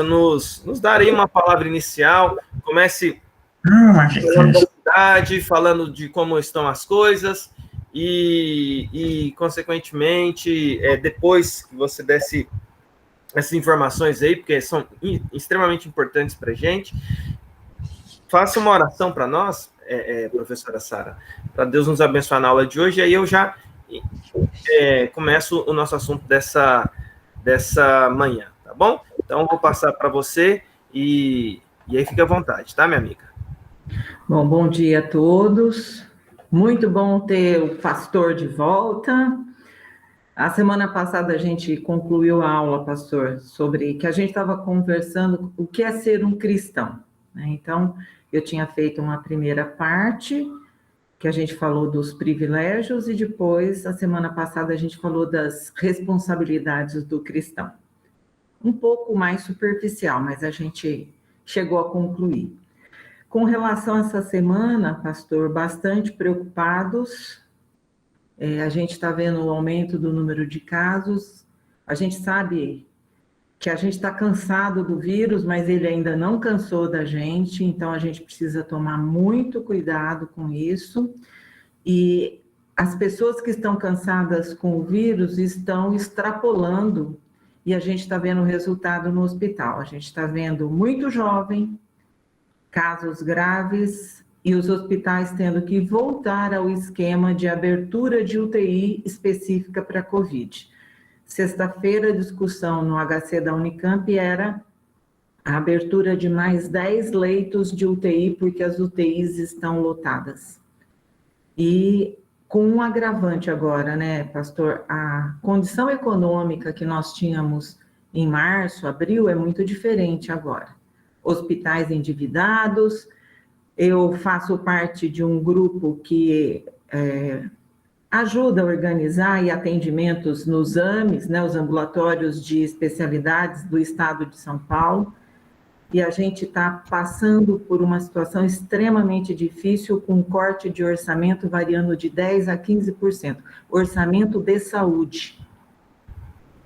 nos dar aí uma palavra inicial, comece falando da cidade, falando de como estão as coisas, e consequentemente, depois que você desse essas informações aí, porque são extremamente importantes para a gente, faça uma oração para nós, professora Sara, para Deus nos abençoar na aula de hoje, e aí eu já começo o nosso assunto dessa manhã, tá bom? Então, eu vou passar para você e aí fique à vontade, tá, minha amiga? Bom dia a todos. Muito bom ter o pastor de volta. A semana passada a gente concluiu a aula, pastor, sobre que a gente estava conversando o que é ser um cristão, né? Então, eu tinha feito uma primeira parte, que a gente falou dos privilégios, e depois, a semana passada, a gente falou das responsabilidades do cristão. Um pouco mais superficial, mas a gente chegou a concluir. Com relação a essa semana, pastor, bastante preocupados. A gente está vendo o aumento do número de casos. A gente sabe que a gente está cansado do vírus, mas ele ainda não cansou da gente, então a gente precisa tomar muito cuidado com isso. E as pessoas que estão cansadas com o vírus estão extrapolando, e a gente está vendo o resultado no hospital. A gente está vendo muito jovem, casos graves, e os hospitais tendo que voltar ao esquema de abertura de UTI específica para Covid. Sexta-feira, a discussão no HC da Unicamp era a abertura de mais 10 leitos de UTI, porque as UTIs estão lotadas. E com um agravante agora, né, pastor? A condição econômica que nós tínhamos em março, abril, é muito diferente agora. Hospitais endividados. Eu faço parte de um grupo que ajuda a organizar e atendimentos nos AMES, né, os ambulatórios de especialidades do estado de São Paulo, e a gente está passando por uma situação extremamente difícil, com corte de orçamento variando de 10% a 15%, orçamento de saúde,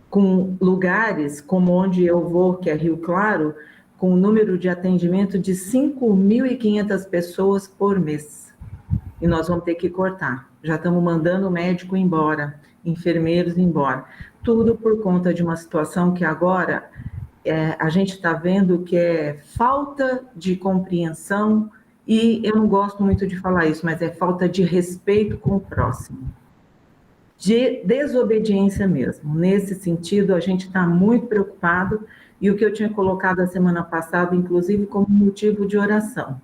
com lugares como onde eu vou, que é Rio Claro, com um número de atendimento de 5.500 pessoas por mês. E nós vamos ter que cortar. Já estamos mandando o médico embora, enfermeiros embora. Tudo por conta de uma situação que agora a gente está vendo que é falta de compreensão, e eu não gosto muito de falar isso, mas é falta de respeito com o próximo. De desobediência mesmo. Nesse sentido, a gente está muito preocupado, e o que eu tinha colocado a semana passada, inclusive, como motivo de oração.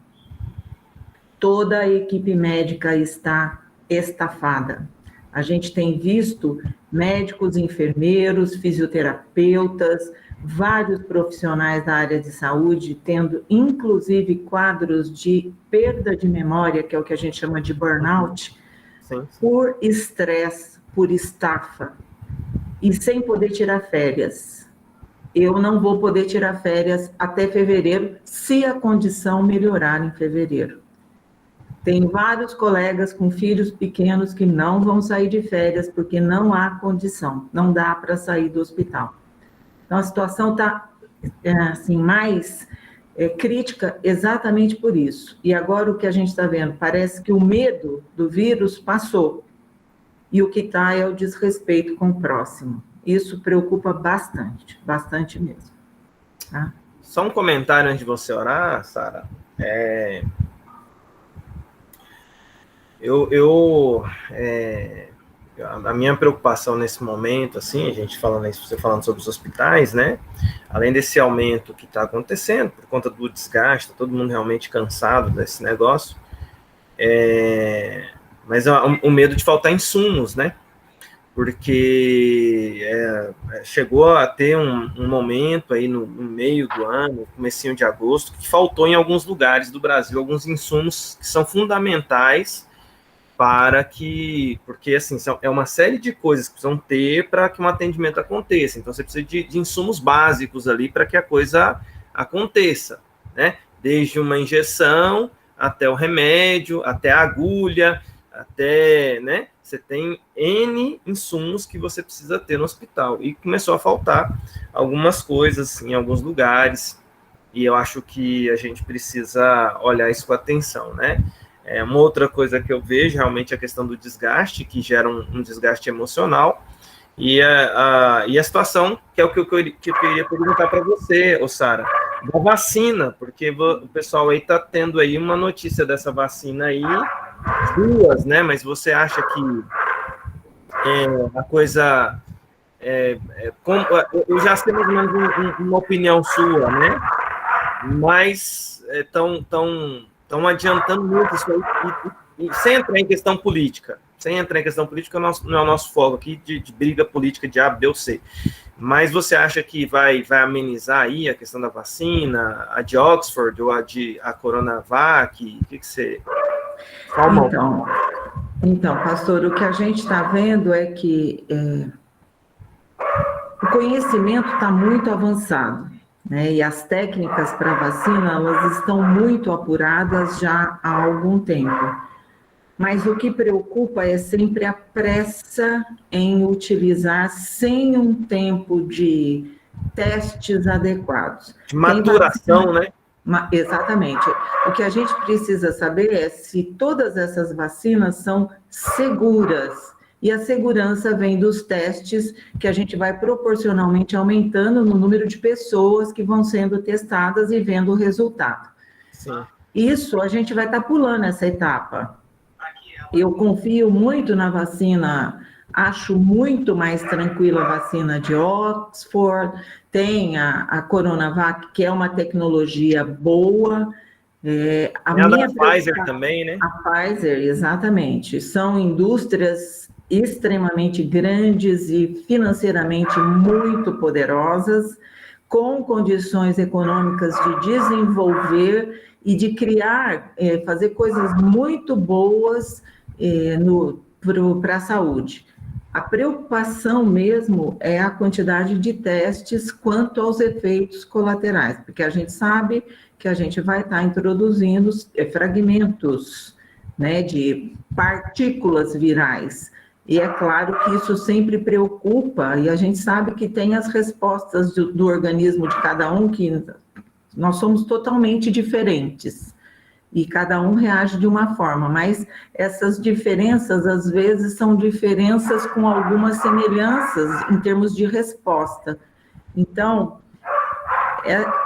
Toda a equipe médica está estafada. A gente tem visto médicos, enfermeiros, fisioterapeutas, vários profissionais da área de saúde tendo, inclusive, quadros de perda de memória, que é o que a gente chama de burnout, sim, por estresse, por estafa, e sem poder tirar férias. Eu não vou poder tirar férias até fevereiro, se a condição melhorar em fevereiro. Tem vários colegas com filhos pequenos que não vão sair de férias porque não há condição, não dá para sair do hospital. Então, a situação está assim, mais crítica exatamente por isso. E agora o que a gente está vendo, parece que o medo do vírus passou, e o que está é o desrespeito com o próximo. Isso preocupa bastante, bastante mesmo. Tá? Só um comentário antes de você orar, Sara. A minha preocupação nesse momento, assim, a gente você falando sobre os hospitais, né? Além desse aumento que está acontecendo por conta do desgaste, tá todo mundo realmente cansado desse negócio, mas o medo de faltar insumos, né? Porque chegou a ter um momento aí no meio do ano, comecinho de agosto, que faltou em alguns lugares do Brasil alguns insumos que são fundamentais porque assim, é uma série de coisas que precisam ter para que um atendimento aconteça. Então, você precisa de insumos básicos ali para que a coisa aconteça, né? Desde uma injeção, até o remédio, até a agulha, até, né? Você tem N insumos que você precisa ter no hospital. E começou a faltar algumas coisas em alguns lugares, e eu acho que a gente precisa olhar isso com atenção, né? Uma outra coisa que eu vejo, realmente, é a questão do desgaste, que gera um desgaste emocional, e a situação, que é o que eu queria perguntar para você, Sara, da vacina, porque o pessoal aí está tendo aí uma notícia dessa vacina aí, duas, né? Mas você acha que a coisa... eu já sei mais ou menos uma opinião sua, né? Mas estão adiantando muito isso aí, e sem entrar em questão política. Sem entrar em questão política, não é o nosso foco aqui de briga política de A, B ou C. Mas você acha que vai amenizar aí a questão da vacina, a de Oxford ou a Coronavac? O que você... Então, pastor, o que a gente está vendo é que o conhecimento está muito avançado, né? E as técnicas para vacina, elas estão muito apuradas já há algum tempo. Mas o que preocupa é sempre a pressa em utilizar sem um tempo de testes adequados. De maturação, né? Exatamente. O que a gente precisa saber é se todas essas vacinas são seguras. E a segurança vem dos testes que a gente vai proporcionalmente aumentando no número de pessoas que vão sendo testadas e vendo o resultado. Sim. Isso a gente vai estar pulando essa etapa. Eu confio muito na vacina, acho muito mais tranquila a vacina de Oxford, tem a Coronavac, que é uma tecnologia boa. A minha Pfizer também, né? A Pfizer, exatamente. São indústrias extremamente grandes e financeiramente muito poderosas, com condições econômicas de desenvolver e de criar, fazer coisas muito boas para a saúde. A preocupação mesmo é a quantidade de testes quanto aos efeitos colaterais, porque a gente sabe que a gente vai estar introduzindo fragmentos, né, de partículas virais. E é claro que isso sempre preocupa, e a gente sabe que tem as respostas do organismo de cada um, que nós somos totalmente diferentes. E cada um reage de uma forma, mas essas diferenças, às vezes, são diferenças com algumas semelhanças em termos de resposta. Então,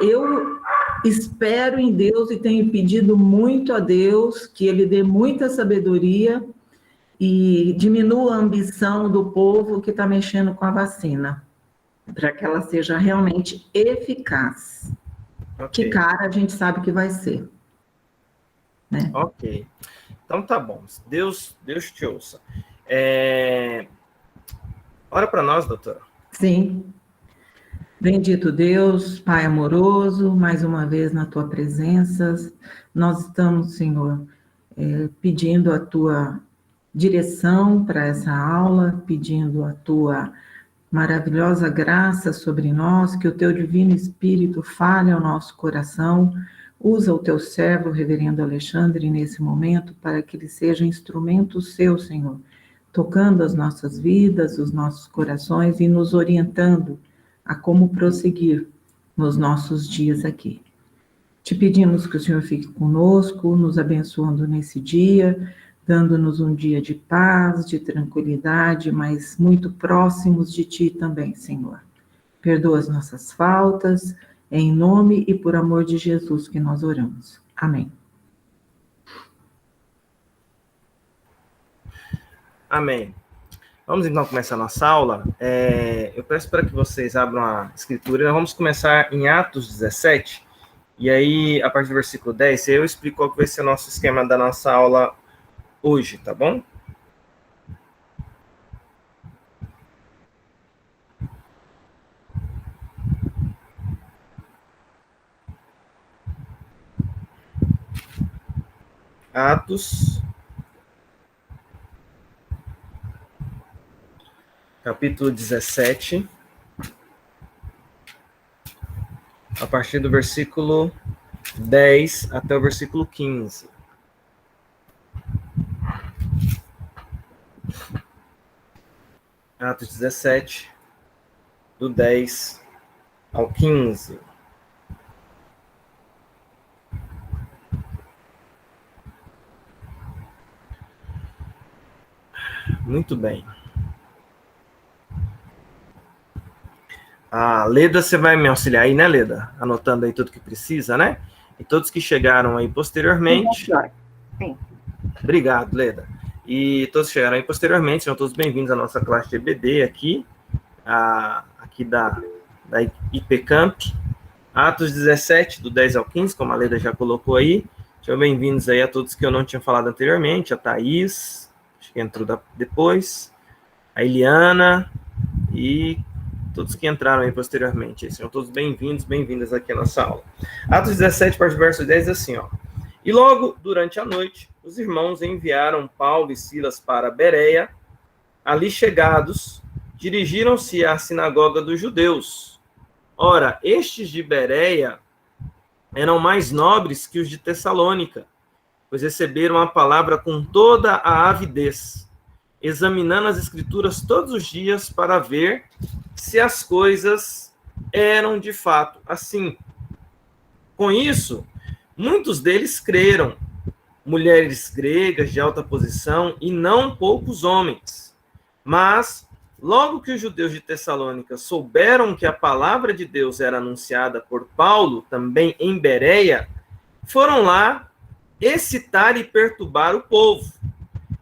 eu espero em Deus e tenho pedido muito a Deus que Ele dê muita sabedoria e diminua a ambição do povo que está mexendo com a vacina, para que ela seja realmente eficaz. Okay. Que cara a gente sabe que vai ser. Né? Ok. Então tá bom. Deus te ouça. Ora para nós, doutora. Sim. Bendito Deus, Pai amoroso, mais uma vez na tua presença, nós estamos, Senhor, pedindo a tua direção para essa aula, pedindo a tua maravilhosa graça sobre nós, que o teu divino Espírito fale ao nosso coração. Usa o teu servo, reverendo Alexandre, nesse momento, para que ele seja instrumento seu, Senhor, tocando as nossas vidas, os nossos corações e nos orientando a como prosseguir nos nossos dias aqui. Te pedimos que o Senhor fique conosco, nos abençoando nesse dia, dando-nos um dia de paz, de tranquilidade, mas muito próximos de Ti também, Senhor. Perdoa as nossas faltas, é em nome e por amor de Jesus que nós oramos. Amém. Amém. Vamos então começar a nossa aula. Eu peço para que vocês abram a escritura. Nós vamos começar em Atos 17, e aí, a partir do versículo 10, eu explico qual que vai ser o nosso esquema da nossa aula hoje, tá bom? Atos, capítulo 17, a partir do versículo 10 até o versículo 15. Atos 17, do 10 ao 15. Muito bem. Leda, você vai me auxiliar aí, né, Leda? Anotando aí tudo que precisa, né? E todos que chegaram aí posteriormente... Sim. Obrigado, Leda. E todos que chegaram aí posteriormente, sejam todos bem-vindos à nossa classe de EBD aqui, aqui da IPCamp. Atos 17, do 10 ao 15, como a Leda já colocou aí. Sejam bem-vindos aí a todos que eu não tinha falado anteriormente, a Thaís, acho que entrou depois, a Eliana e todos que entraram aí posteriormente. Sejam todos bem-vindos, bem-vindas aqui à nossa aula. Atos 17, parte do verso 10, assim, ó. E logo, durante a noite, os irmãos enviaram Paulo e Silas para Bereia. Ali chegados, dirigiram-se à sinagoga dos judeus. Ora, estes de Bereia eram mais nobres que os de Tessalônica, pois receberam a palavra com toda a avidez, examinando as escrituras todos os dias para ver se as coisas eram de fato assim. Com isso, muitos deles creram, mulheres gregas de alta posição e não poucos homens. Mas, logo que os judeus de Tessalônica souberam que a palavra de Deus era anunciada por Paulo, também em Bereia, foram lá excitar e perturbar o povo.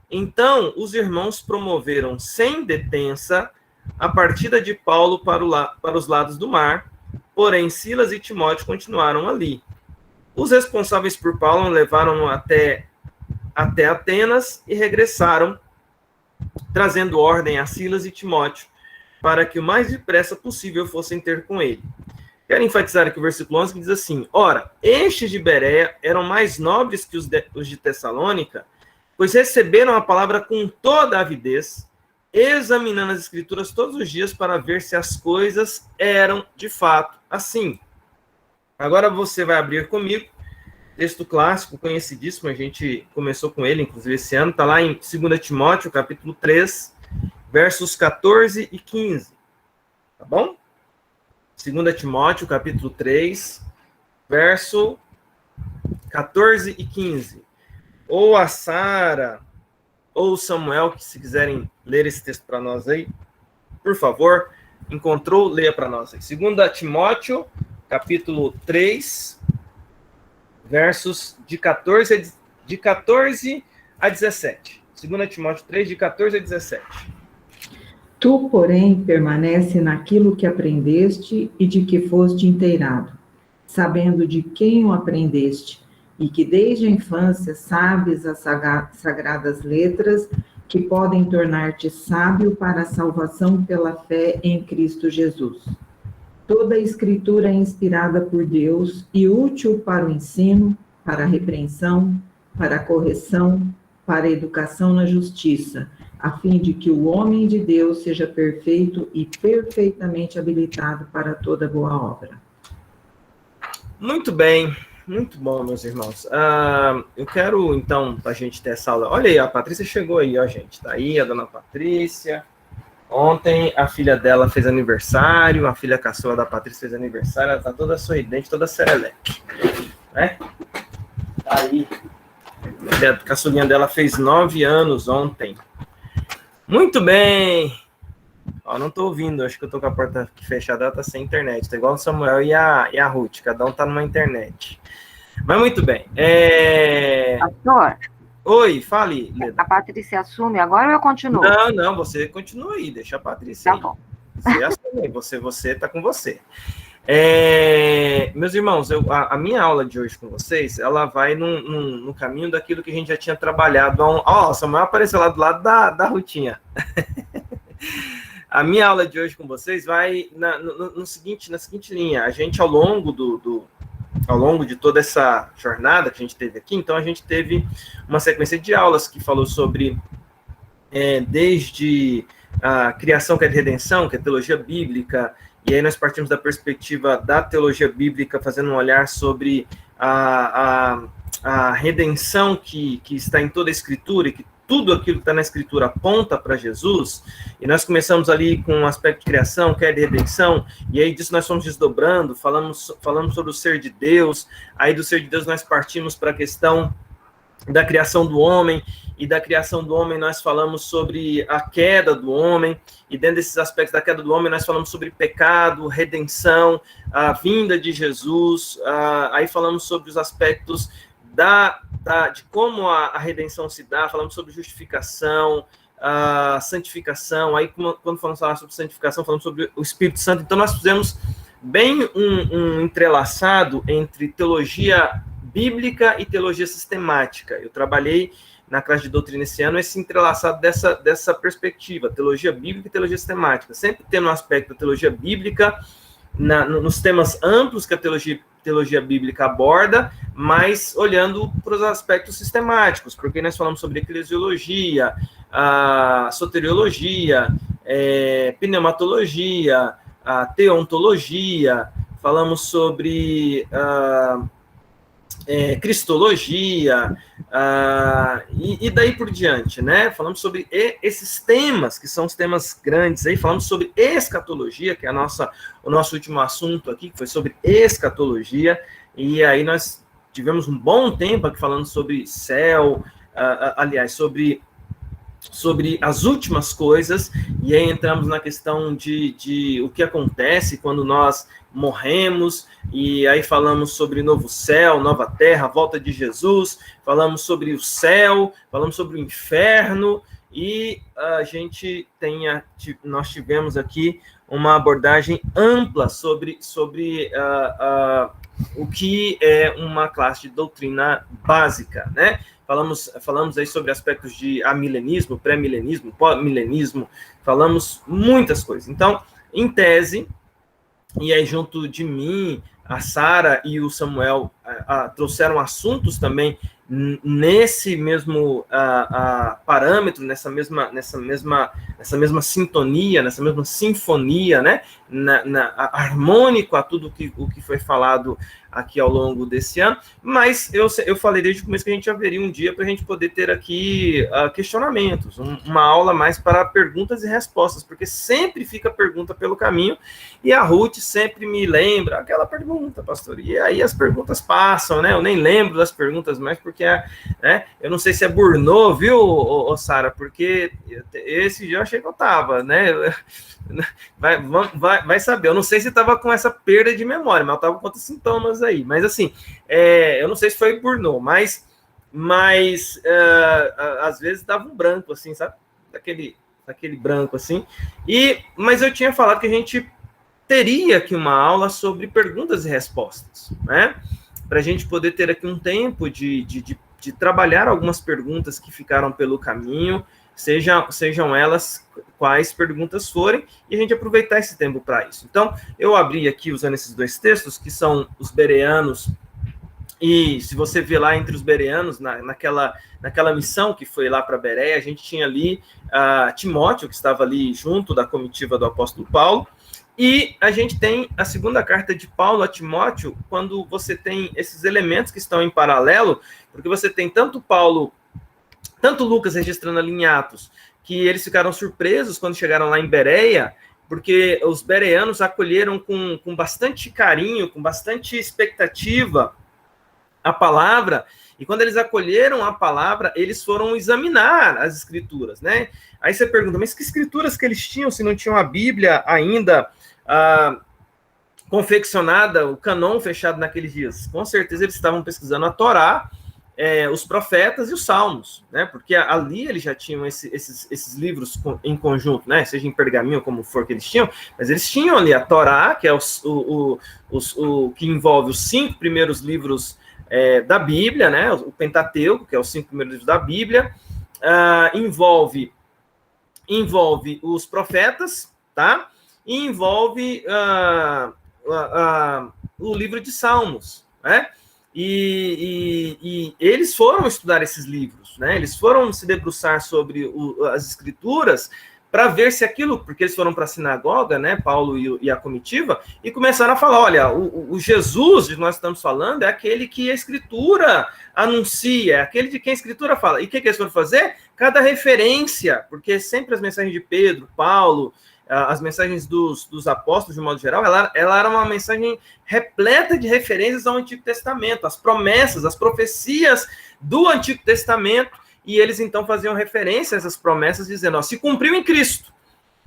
Então, os irmãos promoveram sem detença a partida de Paulo para os lados do mar, porém Silas e Timóteo continuaram ali. Os responsáveis por Paulo levaram-no até Atenas e regressaram, trazendo ordem a Silas e Timóteo, para que o mais depressa possível fossem ter com ele. Quero enfatizar aqui o versículo 11, que diz assim: Ora, estes de Bereia eram mais nobres que os de Tessalônica, pois receberam a palavra com toda a avidez, examinando as escrituras todos os dias para ver se as coisas eram de fato assim. Agora você vai abrir comigo, texto clássico, conhecidíssimo, a gente começou com ele, inclusive esse ano, está lá em 2 Timóteo, capítulo 3, versos 14 e 15, tá bom? 2 Timóteo, capítulo 3, verso 14 e 15. Ou a Sara, ou o Samuel, que se quiserem ler esse texto para nós aí, por favor, encontrou, leia para nós aí. 2 Timóteo, capítulo 3, versos de 14 a 17. 2 Timóteo 3, de 14 a 17. Tu, porém, permanece naquilo que aprendeste e de que foste inteirado, sabendo de quem o aprendeste, e que desde a infância sabes as sagradas letras que podem tornar-te sábio para a salvação pela fé em Cristo Jesus. Toda a escritura é inspirada por Deus e útil para o ensino, para a repreensão, para a correção, para a educação na justiça, a fim de que o homem de Deus seja perfeito e perfeitamente habilitado para toda boa obra. Muito bem, muito bom, meus irmãos. Eu quero, então, para a gente ter essa aula... Olha aí, a Patrícia chegou aí, ó, gente. Tá aí a dona Patrícia. Ontem a filha dela fez aniversário, a filha caçula da Patrícia fez aniversário, ela tá toda sorridente, toda sereleque, né? Tá aí. A caçulinha dela fez 9 anos ontem. Muito bem. Ó, não tô ouvindo, acho que eu tô com a porta fechada, ela tá sem internet. Tá igual o Samuel e a Ruth, cada um tá numa internet. Mas muito bem. Pastor? Oi, fale, Leda. A Patrícia assume agora ou eu continuo? Não, você continua aí, deixa a Patrícia aí. Tá bom. Você assume, você tá com você. Meus irmãos, a minha aula de hoje com vocês, ela vai no caminho daquilo que a gente já tinha trabalhado. Ó, Samuel apareceu lá do lado da Rutinha. A minha aula de hoje com vocês vai na seguinte linha. A gente, ao longo de toda essa jornada que a gente teve aqui, então a gente teve uma sequência de aulas que falou sobre desde a criação, que é de redenção, que é teologia bíblica, e aí nós partimos da perspectiva da teologia bíblica, fazendo um olhar sobre a redenção que está em toda a Escritura, e que tudo aquilo que está na Escritura aponta para Jesus, e nós começamos ali com o aspecto de criação, queda e redenção, e aí disso nós fomos desdobrando, falamos sobre o ser de Deus, aí do ser de Deus nós partimos para a questão da criação do homem, e da criação do homem nós falamos sobre a queda do homem, e dentro desses aspectos da queda do homem nós falamos sobre pecado, redenção, a vinda de Jesus, aí falamos sobre os aspectos de como a redenção se dá, falamos sobre justificação, a santificação, aí quando falamos sobre santificação, falamos sobre o Espírito Santo. Então nós fizemos bem um entrelaçado entre teologia bíblica e teologia sistemática. Eu trabalhei na classe de doutrina esse ano esse entrelaçado dessa perspectiva, teologia bíblica e teologia sistemática, sempre tendo um aspecto da teologia bíblica nos temas amplos que a teologia bíblica aborda, mas olhando para os aspectos sistemáticos, porque nós falamos sobre eclesiologia, a soteriologia, pneumatologia, a teontologia, falamos sobre cristologia, e daí por diante, né? Falamos sobre esses temas, que são os temas grandes aí, falamos sobre escatologia, que é o nosso último assunto aqui, que foi sobre escatologia, e aí nós tivemos um bom tempo aqui falando sobre céu, aliás, sobre as últimas coisas, e aí entramos na questão de o que acontece quando nós morremos, e aí falamos sobre novo céu, nova terra, a volta de Jesus, falamos sobre o céu, falamos sobre o inferno, e nós tivemos aqui uma abordagem ampla sobre o que é uma classe de doutrina básica, né? Falamos aí sobre aspectos de amilenismo, pré-milenismo, pós-milenismo, falamos muitas coisas. Então, em tese, e aí junto de mim, a Sara e o Samuel trouxeram assuntos também nesse mesmo parâmetro, nessa mesma sintonia, nessa mesma sinfonia, né? Harmônico a tudo o que foi falado aqui ao longo desse ano, mas eu falei desde o começo que a gente haveria um dia para a gente poder ter aqui questionamentos, uma aula mais para perguntas e respostas, porque sempre fica pergunta pelo caminho, e a Ruth sempre me lembra aquela pergunta, pastor, e aí as perguntas passam, né? Eu nem lembro das perguntas mais, porque né? Eu não sei se é burnout, viu, Sara, porque esse dia eu achei que eu tava, né? Vai saber, eu não sei se estava com essa perda de memória, mas eu estava com outros sintomas aí, mas assim, eu não sei se foi burnout, mas às vezes dava um branco, assim, sabe, daquele branco, assim, mas eu tinha falado que a gente teria aqui uma aula sobre perguntas e respostas, né, para a gente poder ter aqui um tempo de trabalhar algumas perguntas que ficaram pelo caminho, sejam elas quais perguntas forem, e a gente aproveitar esse tempo para isso. Então, eu abri aqui usando esses dois textos, que são os bereanos, e se você vê lá entre os bereanos, naquela missão que foi lá para Bereia, a gente tinha ali Timóteo, que estava ali junto da comitiva do apóstolo Paulo, e a gente tem a segunda carta de Paulo a Timóteo, quando você tem esses elementos que estão em paralelo, porque você tem tanto Lucas registrando ali em Atos, que eles ficaram surpresos quando chegaram lá em Bereia, porque os bereanos acolheram com bastante carinho, com bastante expectativa a palavra, e quando eles acolheram a palavra, eles foram examinar as escrituras, né? Aí você pergunta, mas que escrituras que eles tinham, se não tinham a Bíblia ainda confeccionada, o canon fechado naqueles dias? Com certeza eles estavam pesquisando a Torá, os profetas e os salmos, né? Porque ali eles já tinham esses livros em conjunto, né? Seja em pergaminho, como for que eles tinham, mas eles tinham ali a Torá, que é o que envolve os 5 primeiros livros da Bíblia, né? O Pentateuco, que é os 5 primeiros livros da Bíblia, envolve os profetas, tá? E envolve o livro de Salmos, né? E eles foram estudar esses livros, né? Eles foram se debruçar sobre as escrituras para ver se aquilo, porque eles foram para a sinagoga, né, Paulo e a comitiva, e começaram a falar, olha, o Jesus de nós estamos falando é aquele que a Escritura anuncia, é aquele de quem a Escritura fala. E o que eles foram fazer? Cada referência, porque sempre as mensagens de Pedro, Paulo, as mensagens dos apóstolos, de modo geral, ela era uma mensagem repleta de referências ao Antigo Testamento, as promessas, as profecias do Antigo Testamento, e eles então faziam referência a essas promessas, dizendo, ó, se cumpriu em Cristo.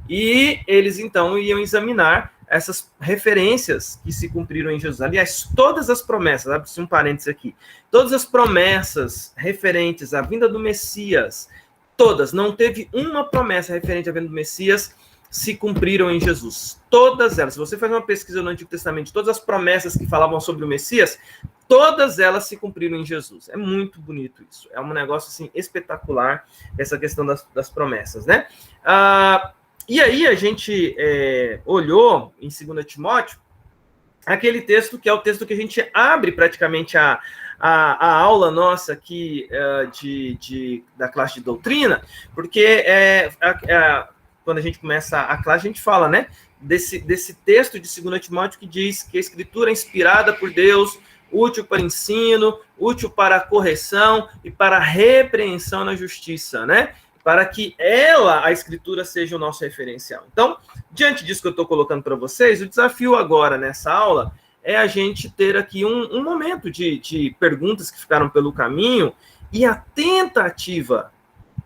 E eles então iam examinar essas referências que se cumpriram em Jesus. Aliás, todas as promessas, abre-se um parênteses aqui, todas as promessas referentes à vinda do Messias, todas, não teve uma promessa referente à vinda do Messias, se cumpriram em Jesus. Todas elas. Se você faz uma pesquisa no Antigo Testamento, todas as promessas que falavam sobre o Messias, todas elas se cumpriram em Jesus. É muito bonito isso. É um negócio assim espetacular, essa questão das promessas, né? E aí a gente olhou em 2 Timóteo aquele texto que é o texto que a gente abre praticamente a aula nossa aqui da classe de doutrina, porque quando a gente começa a classe, a gente fala, né, desse texto de 2 Timóteo que diz que a Escritura é inspirada por Deus, útil para ensino, útil para a correção e para a repreensão na justiça, né? Para que a Escritura, seja o nosso referencial. Então, diante disso que eu estou colocando para vocês, o desafio agora nessa aula é a gente ter aqui um momento de perguntas que ficaram pelo caminho e a tentativa,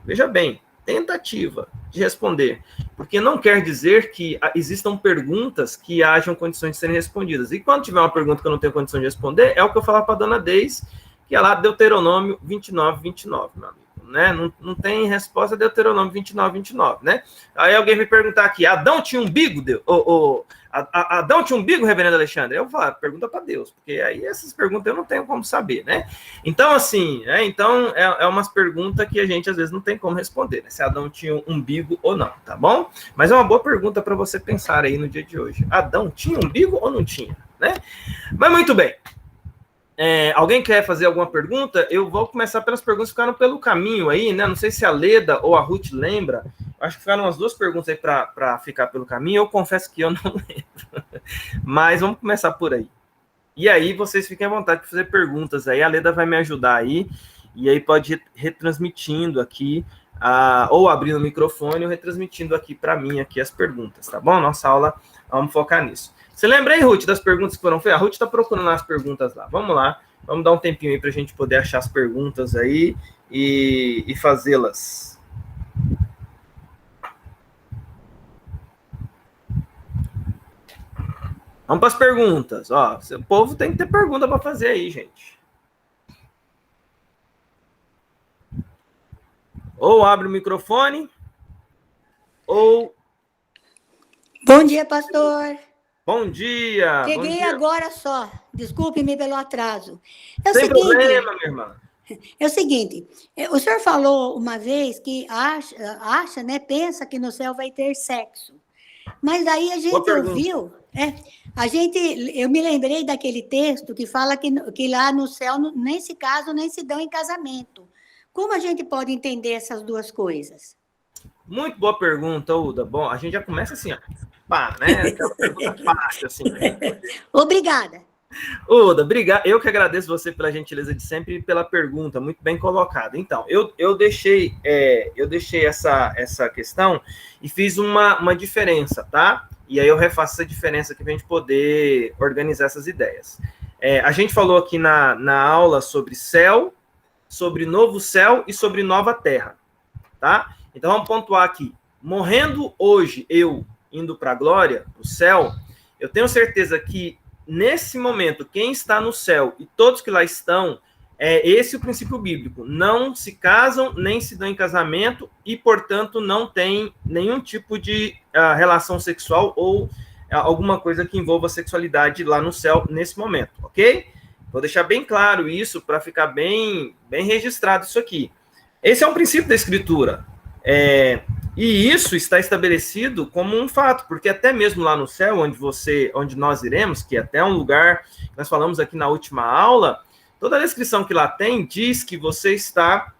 veja bem, tentativa de responder, porque não quer dizer que existam perguntas que hajam condições de serem respondidas. E quando tiver uma pergunta que eu não tenho condição de responder, é o que eu falar para a dona Deise, que é lá Deuteronômio 29, 29, meu amigo, né? Não tem resposta a Deuteronômio 29, 29, né? Aí alguém me perguntar aqui, Adão tinha umbigo? Adão tinha umbigo, reverendo Alexandre? Eu vou falar, pergunta para Deus, porque aí essas perguntas eu não tenho como saber, né? Então, assim, é umas perguntas que a gente às vezes não tem como responder, né? Se Adão tinha umbigo ou não, tá bom? Mas é uma boa pergunta para você pensar aí no dia de hoje. Adão tinha umbigo ou não tinha, né? Mas muito bem. Alguém quer fazer alguma pergunta? Eu vou começar pelas perguntas que ficaram pelo caminho aí, né? Não sei se a Leda ou a Ruth lembra. Acho que ficaram umas duas perguntas aí para ficar pelo caminho. Eu confesso que eu não lembro. Mas vamos começar por aí. E aí vocês fiquem à vontade de fazer perguntas aí. A Leda vai me ajudar aí. E aí pode ir retransmitindo aqui, ou abrindo o microfone ou retransmitindo aqui para mim aqui as perguntas, tá bom? Nossa aula, vamos focar nisso. Você lembra aí, Ruth, das perguntas que foram feitas? A Ruth está procurando as perguntas lá. Vamos lá, vamos dar um tempinho aí para a gente poder achar as perguntas aí e fazê-las. Vamos para as perguntas. Ó, o povo tem que ter pergunta para fazer aí, gente. Ou abre o microfone, ou... Bom dia, pastor. Bom dia. Cheguei bom dia. Agora só. Desculpe-me pelo atraso. Sem problema, minha irmã. É o seguinte, o senhor falou uma vez que acha, né, pensa que no céu vai ter sexo. Mas aí a gente ouviu, eu me lembrei daquele texto que fala que lá no céu nem se casam, nem se dão em casamento. Como a gente pode entender essas duas coisas? Muito boa pergunta, Uda. Bom, a gente já começa assim, ó. Pá, né? Aquela pergunta fácil, assim. Obrigada. Uda, obrigado. Eu que agradeço você pela gentileza de sempre e pela pergunta, muito bem colocada. Então, eu deixei essa questão e fiz uma diferença, tá? E aí eu refaço essa diferença aqui para a gente poder organizar essas ideias. A gente falou aqui na aula sobre céu, sobre novo céu e sobre nova terra, tá? Então vamos pontuar aqui. Morrendo hoje, eu indo para a glória, o céu, eu tenho certeza que nesse momento, quem está no céu e todos que lá estão, esse é o princípio bíblico. Não se casam, nem se dão em casamento e, portanto, não tem nenhum tipo de relação sexual ou alguma coisa que envolva sexualidade lá no céu nesse momento, ok? Vou deixar bem claro isso para ficar bem registrado isso aqui. Esse é um princípio da Escritura. E isso está estabelecido como um fato, porque até mesmo lá no céu, onde nós iremos, que é até um lugar que nós falamos aqui na última aula, toda a descrição que lá tem diz que você está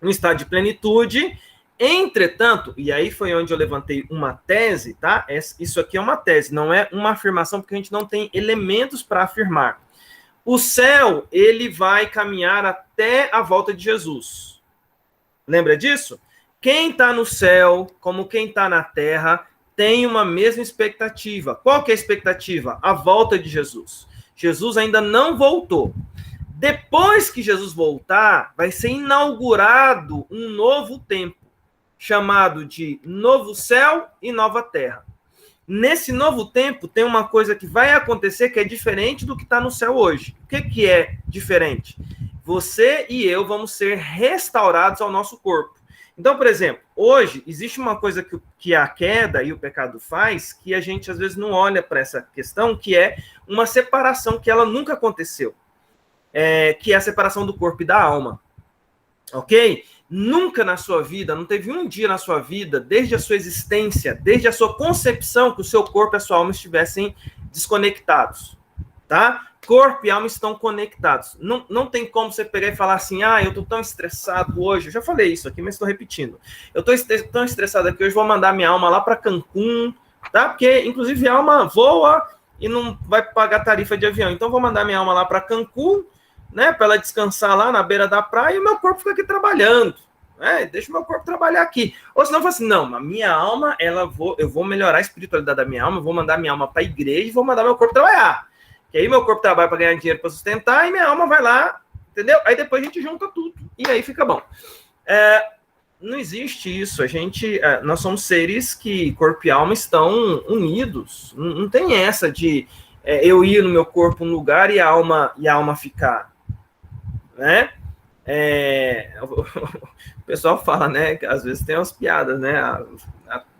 em estado de plenitude Entretanto, e aí foi onde eu levantei uma tese, tá? Isso aqui é uma tese, não é uma afirmação, porque a gente não tem elementos para afirmar. O céu, ele vai caminhar até a volta de Jesus. Lembra disso? Quem está no céu, como quem está na terra, tem uma mesma expectativa. Qual que é a expectativa? A volta de Jesus. Jesus ainda não voltou. Depois que Jesus voltar, vai ser inaugurado um novo tempo, chamado de novo céu e nova terra. Nesse novo tempo, tem uma coisa que vai acontecer que é diferente do que está no céu hoje. O que é diferente? Você e eu vamos ser restaurados ao nosso corpo. Então, por exemplo, hoje existe uma coisa que a queda e o pecado faz, que a gente às vezes não olha para essa questão, que é uma separação que ela nunca aconteceu, que é a separação do corpo e da alma. Ok? Nunca na sua vida, não teve um dia na sua vida, desde a sua existência, desde a sua concepção, que o seu corpo e a sua alma estivessem desconectados. Tá? Corpo e alma estão conectados. Não tem como você pegar e falar assim, eu tô tão estressado hoje. Eu já falei isso aqui, mas estou repetindo. Eu tô tão estressado aqui, hoje vou mandar minha alma lá para Cancún, tá? Porque, inclusive, a alma voa e não vai pagar tarifa de avião. Então, vou mandar minha alma lá para Cancún, né? Para ela descansar lá na beira da praia e o meu corpo fica aqui trabalhando. Deixa o meu corpo trabalhar aqui. Ou senão, eu falo assim, não, a minha alma, eu vou melhorar a espiritualidade da minha alma, eu vou mandar minha alma para a igreja e vou mandar meu corpo trabalhar. E aí meu corpo trabalha para ganhar dinheiro para sustentar e minha alma vai lá, entendeu? Aí depois a gente junta tudo e aí fica bom. Não existe isso. Nós somos seres que corpo e alma estão unidos. Não tem essa de eu ir no meu corpo um lugar e a alma ficar, né? O pessoal fala, né? Que às vezes tem umas piadas, né?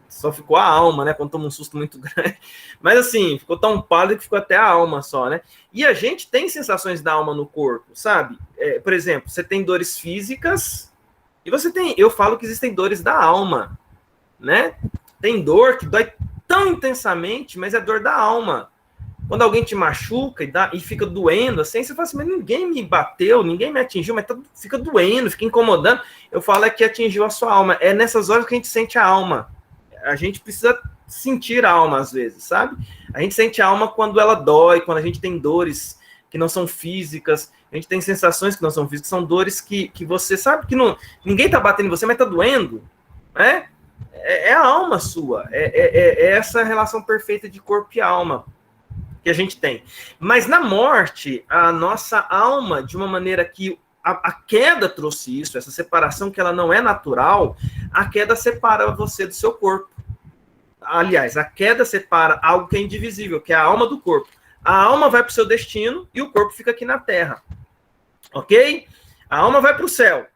Só ficou a alma, né? Quando toma um susto muito grande. Mas assim, ficou tão pálido que ficou até a alma só, né? E a gente tem sensações da alma no corpo, sabe? Por exemplo, você tem dores físicas e eu falo que existem dores da alma, né? Tem dor que dói tão intensamente, mas é dor da alma. Quando alguém te machuca e fica doendo, assim, você fala assim, mas ninguém me bateu, ninguém me atingiu, mas fica doendo, fica incomodando. Eu falo que atingiu a sua alma. É nessas horas que a gente sente a alma. A gente precisa sentir a alma às vezes, sabe? A gente sente a alma quando ela dói, quando a gente tem dores que não são físicas, a gente tem sensações que não são físicas, são dores que você sabe que ninguém tá batendo em você, mas tá doendo, né? É a alma sua, é essa relação perfeita de corpo e alma que a gente tem. Mas na morte, a nossa alma, de uma maneira que a queda trouxe isso, essa separação que ela não é natural, a queda separa você do seu corpo. Aliás, a queda separa algo que é indivisível, que é a alma do corpo. A alma vai para o seu destino e o corpo fica aqui na terra. Ok? A alma vai para o céu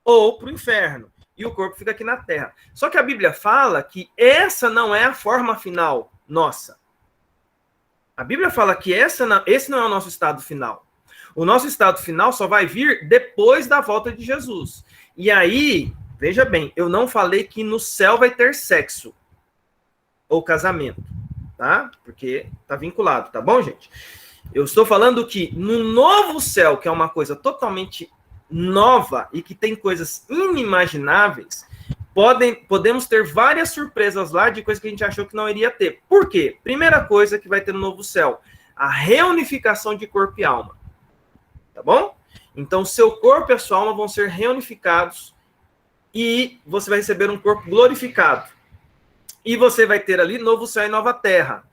ou para o inferno e o corpo fica aqui na terra. Só que a Bíblia fala que essa não é a forma final nossa. A Bíblia fala que esse não é o nosso estado final. O nosso estado final só vai vir depois da volta de Jesus. E aí, veja bem, eu não falei que no céu vai ter sexo ou casamento, tá? Porque tá vinculado, tá bom, gente? Eu estou falando que no novo céu, que é uma coisa totalmente nova e que tem coisas inimagináveis, podemos ter várias surpresas lá de coisas que a gente achou que não iria ter. Por quê? Primeira coisa que vai ter no novo céu, a reunificação de corpo e alma. Tá bom? Então, seu corpo e a sua alma vão ser reunificados e você vai receber um corpo glorificado. E você vai ter ali novo céu e nova terra.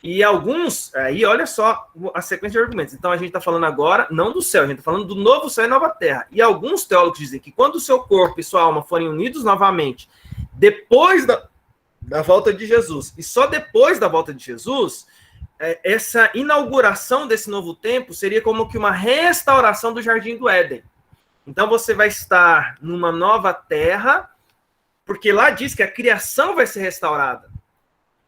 E alguns, aí olha só a sequência de argumentos. Então, a gente está falando agora, não do céu, a gente está falando do novo céu e nova terra. E alguns teólogos dizem que quando o seu corpo e sua alma forem unidos novamente, depois da volta de Jesus, e só depois da volta de Jesus, essa inauguração desse novo tempo seria como que uma restauração do Jardim do Éden. Então você vai estar numa nova terra, porque lá diz que a criação vai ser restaurada.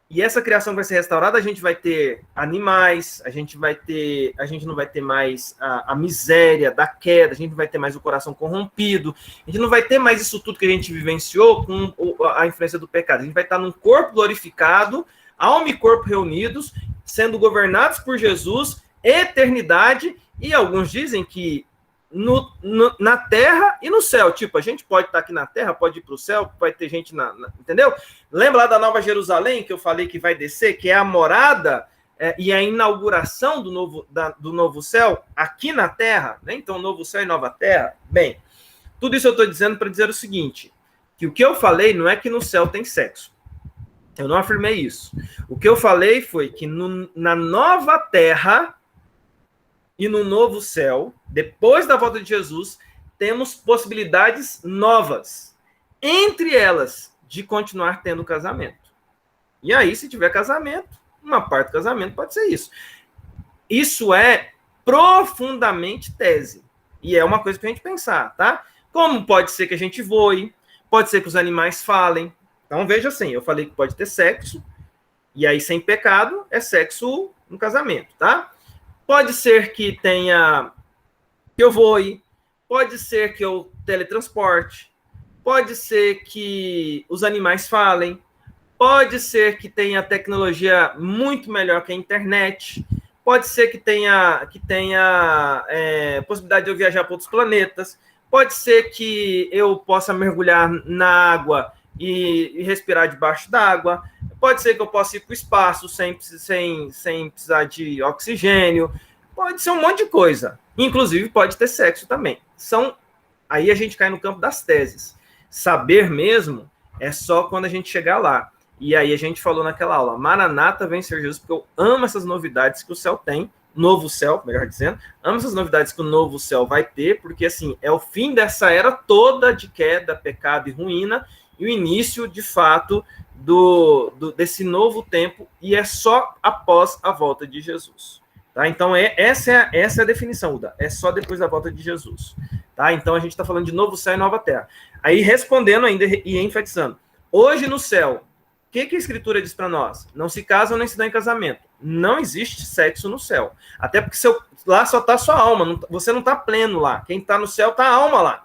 E essa criação vai ser restaurada, a gente vai ter animais, a gente não vai ter mais a miséria da queda, a gente não vai ter mais o coração corrompido, a gente não vai ter mais isso tudo que a gente vivenciou com a influência do pecado. A gente vai estar num corpo glorificado, alma e corpo reunidos, sendo governados por Jesus, eternidade, e alguns dizem que na terra e no céu. Tipo, a gente pode estar aqui na terra, pode ir para o céu, vai ter gente entendeu? Lembra lá da Nova Jerusalém, que eu falei que vai descer, que é a morada e a inauguração do novo céu aqui na terra, né? Então, novo céu e nova terra. Bem, tudo isso eu estou dizendo para dizer o seguinte, que o que eu falei não é que no céu tem sexo. Eu não afirmei isso. O que eu falei foi que na nova terra e no novo céu, depois da volta de Jesus, temos possibilidades novas. Entre elas, de continuar tendo casamento. E aí, se tiver casamento, uma parte do casamento pode ser isso. Isso é profundamente tese. E é uma coisa para a gente pensar, tá? Como pode ser que a gente voe, pode ser que os animais falem. Então, veja assim, eu falei que pode ter sexo, e aí, sem pecado, é sexo no casamento, tá? Pode ser que eu voe, pode ser que eu teletransporte, pode ser que os animais falem, pode ser que tenha tecnologia muito melhor que a internet, pode ser que tenha possibilidade de eu viajar para outros planetas, pode ser que eu possa mergulhar na água e respirar debaixo d'água, pode ser que eu possa ir para o espaço sem precisar de oxigênio, pode ser um monte de coisa, inclusive pode ter sexo também. Aí a gente cai no campo das teses. Saber mesmo é só quando a gente chegar lá. E aí a gente falou naquela aula, Maranata, vem Senhor Jesus, porque eu amo essas novidades que o céu tem, novo céu, melhor dizendo, amo essas novidades que o novo céu vai ter, porque assim, é o fim dessa era toda de queda, pecado e ruína, e o início, de fato, desse novo tempo, e é só após a volta de Jesus. Tá? Então, essa é a definição, Uda. É só depois da volta de Jesus. Tá? Então, a gente está falando de novo céu e nova terra. Aí, respondendo ainda e enfatizando. Hoje, no céu, o que a Escritura diz para nós? Não se casam nem se dão em casamento. Não existe sexo no céu. Até porque lá só está sua alma. Você não está pleno lá. Quem está no céu está a alma lá.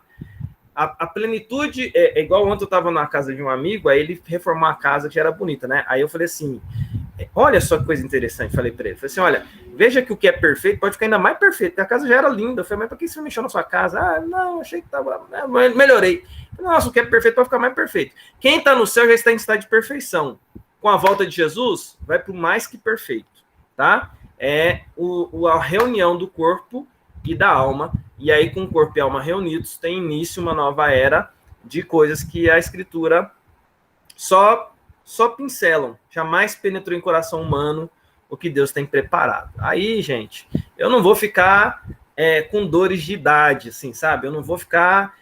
A plenitude é igual ontem eu estava na casa de um amigo, aí ele reformou a casa que era bonita, né? Aí eu falei assim, olha só que coisa interessante, falei para ele. Falei assim, olha, veja que o que é perfeito pode ficar ainda mais perfeito, porque a casa já era linda. Eu falei, mas para que você mexeu na sua casa? Ah, não, achei que estava... Melhorei. Nossa, o que é perfeito pode ficar mais perfeito. Quem está no céu já está em estado de perfeição. Com a volta de Jesus, vai para o mais que perfeito, tá? É a reunião do corpo e da alma, e aí com o corpo e a alma reunidos, tem início uma nova era de coisas que a Escritura só pincelam, jamais penetrou em coração humano o que Deus tem preparado. Aí, gente, eu não vou ficar com dores de idade, assim, sabe? Eu não vou ficar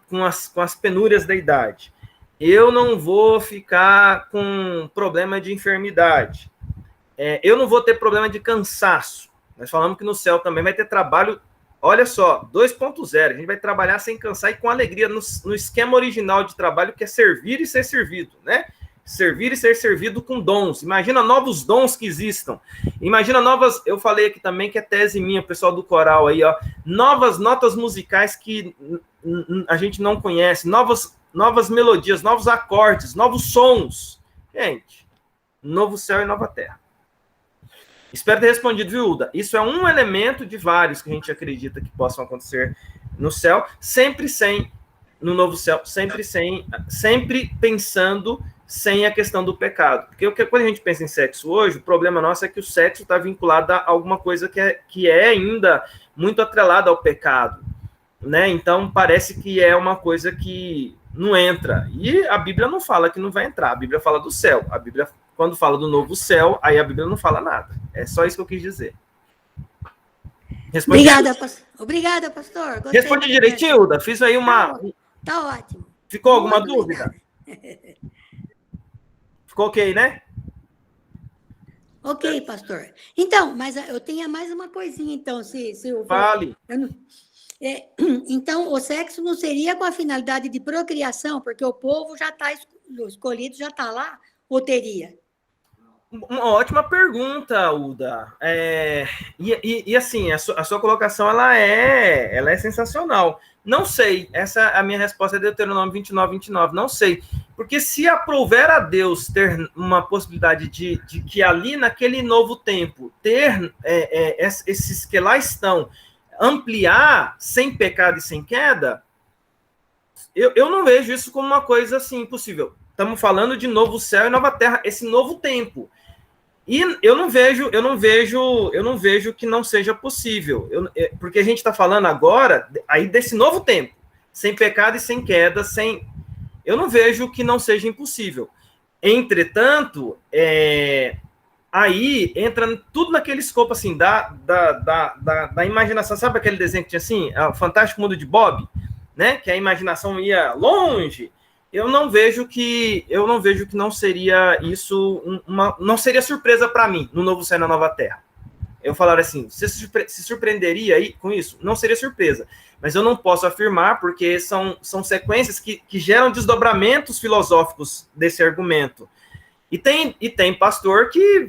com as penúrias da idade. Eu não vou ficar com problema de enfermidade. Eu não vou ter problema de cansaço. Nós falamos que no céu também vai ter trabalho, olha só, 2.0. A gente vai trabalhar sem cansar e com alegria no esquema original de trabalho, que é servir e ser servido, né? Servir e ser servido com dons. Imagina novos dons que existam. Imagina novas, eu falei aqui também que é tese minha, pessoal do coral aí, ó, novas notas musicais que a gente não conhece, novas melodias, novos acordes, novos sons. Gente, novo céu e nova terra. Espero ter respondido, viu, Uda? Isso é um elemento de vários que a gente acredita que possam acontecer no céu, no novo céu, sempre pensando sem a questão do pecado. Porque quando a gente pensa em sexo hoje, o problema nosso é que o sexo está vinculado a alguma coisa que é ainda muito atrelada ao pecado, né? Então, parece que é uma coisa que não entra. E a Bíblia não fala que não vai entrar. A Bíblia fala do céu. A Bíblia, quando fala do novo céu, aí a Bíblia não fala nada. É só isso que eu quis dizer. Obrigada, pastor. Gostei. Respondi direitinho, Uda? Fiz aí uma... Tá ótimo. Ficou alguma dúvida? Ficou ok, né? Ok, pastor. Então, mas eu tenho mais uma coisinha, então, se eu... Fale. Então, o sexo não seria com a finalidade de procriação, porque o povo já está escolhido, já está lá, ou teria? Uma ótima pergunta, Uda. E assim, a sua colocação ela é sensacional. Não sei, essa a minha resposta é Deuteronômio 29. Não sei, porque se aprouver a Deus ter uma possibilidade de que ali naquele novo tempo ter esses que lá estão ampliar sem pecado e sem queda, eu não vejo isso como uma coisa assim impossível. Estamos falando de novo céu e nova terra, esse novo tempo. E eu não vejo que não seja possível. Porque a gente está falando agora aí desse novo tempo, sem pecado e sem queda, eu não vejo que não seja impossível. Entretanto, aí entra tudo naquele escopo assim, da imaginação. Sabe aquele desenho que tinha assim, o Fantástico Mundo de Bob, né? Que a imaginação ia longe. Eu não vejo que não seria isso, não seria surpresa para mim, no novo céu e na nova terra. Eu falaria assim, você se surpreenderia aí com isso? Não seria surpresa. Mas eu não posso afirmar, porque são sequências que geram desdobramentos filosóficos desse argumento. E tem pastor que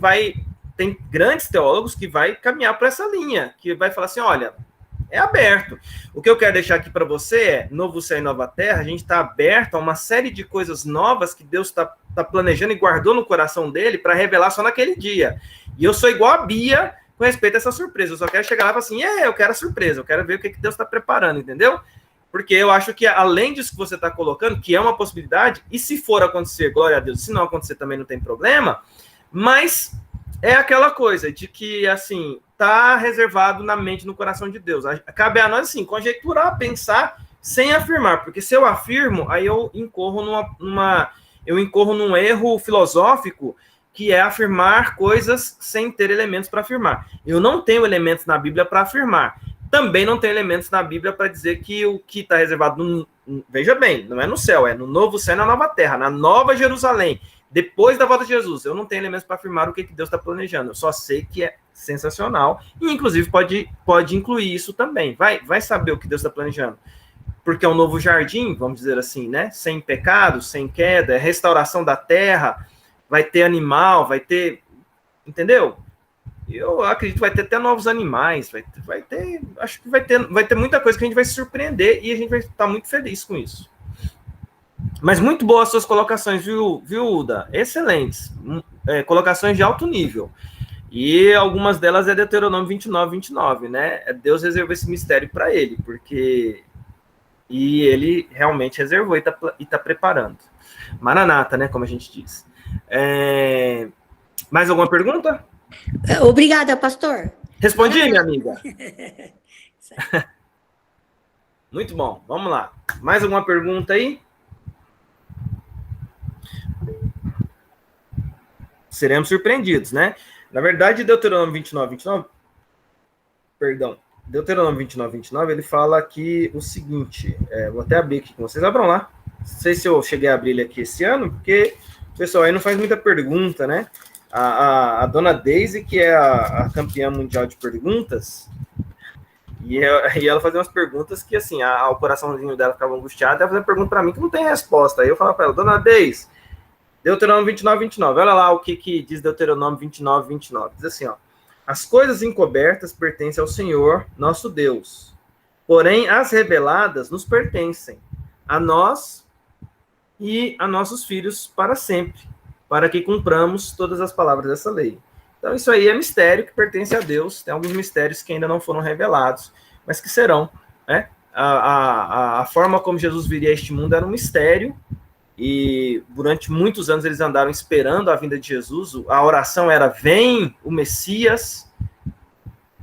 tem grandes teólogos que vai caminhar para essa linha, que vai falar assim, olha, é aberto. O que eu quero deixar aqui para você é, novo céu e nova terra, a gente está aberto a uma série de coisas novas que Deus está planejando e guardou no coração dele para revelar só naquele dia. E eu sou igual a Bia com respeito a essa surpresa. Eu só quero chegar lá e falar assim, eu quero a surpresa, eu quero ver o que Deus está preparando, entendeu? Porque eu acho que, além disso que você está colocando, que é uma possibilidade, e se for acontecer, glória a Deus, se não acontecer também não tem problema, mas é aquela coisa de que, assim, está reservado na mente, no coração de Deus. Cabe a nós, assim, conjecturar, pensar, sem afirmar, porque se eu afirmo, aí eu incorro num erro filosófico, que é afirmar coisas sem ter elementos para afirmar. Eu não tenho elementos na Bíblia para afirmar. Também não tenho elementos na Bíblia para dizer que o que está reservado, veja bem, não é no céu, é no novo céu e na nova terra, na nova Jerusalém, depois da volta de Jesus. Eu não tenho elementos para afirmar o que Deus está planejando. Eu só sei que é sensacional e, inclusive, pode incluir isso também. Vai saber o que Deus está planejando. Porque é um novo jardim, vamos dizer assim, né? Sem pecado, sem queda, é restauração da terra, vai ter animal, vai ter... Entendeu? Eu acredito que vai ter até novos animais, acho que vai ter muita coisa que a gente vai se surpreender e a gente vai estar muito feliz com isso. Mas muito boas suas colocações, viu, Uda? Excelentes. Colocações de alto nível. E algumas delas é Deuteronômio 29, né? Deus reservou esse mistério para ele, e ele realmente reservou e está preparando. Maranata, né? Como a gente diz. Mais alguma pergunta? Obrigada, pastor. Respondi, minha amiga? Muito bom, vamos lá. Mais alguma pergunta aí? Seremos surpreendidos, né? Na verdade, Deuteronômio 29, ele fala aqui o seguinte, vou até abrir aqui com vocês, abram lá. Não sei se eu cheguei a abrir ele aqui esse ano, porque o pessoal aí não faz muita pergunta, né? A dona Daisy, que é a campeã mundial de perguntas, e ela fazia umas perguntas que, assim, o coraçãozinho dela ficava angustiado, ela fazia pergunta para mim que não tem resposta. Aí eu falava para ela, dona Daisy, Deuteronômio 29, olha lá o que diz Deuteronômio 29. Diz assim, ó, as coisas encobertas pertencem ao Senhor, nosso Deus, porém as reveladas nos pertencem, a nós e a nossos filhos para sempre, para que cumpramos todas as palavras dessa lei. Então, isso aí é mistério que pertence a Deus. Tem alguns mistérios que ainda não foram revelados, mas que serão, né? A forma como Jesus viria a este mundo era um mistério, e durante muitos anos eles andaram esperando a vinda de Jesus. A oração era, vem o Messias,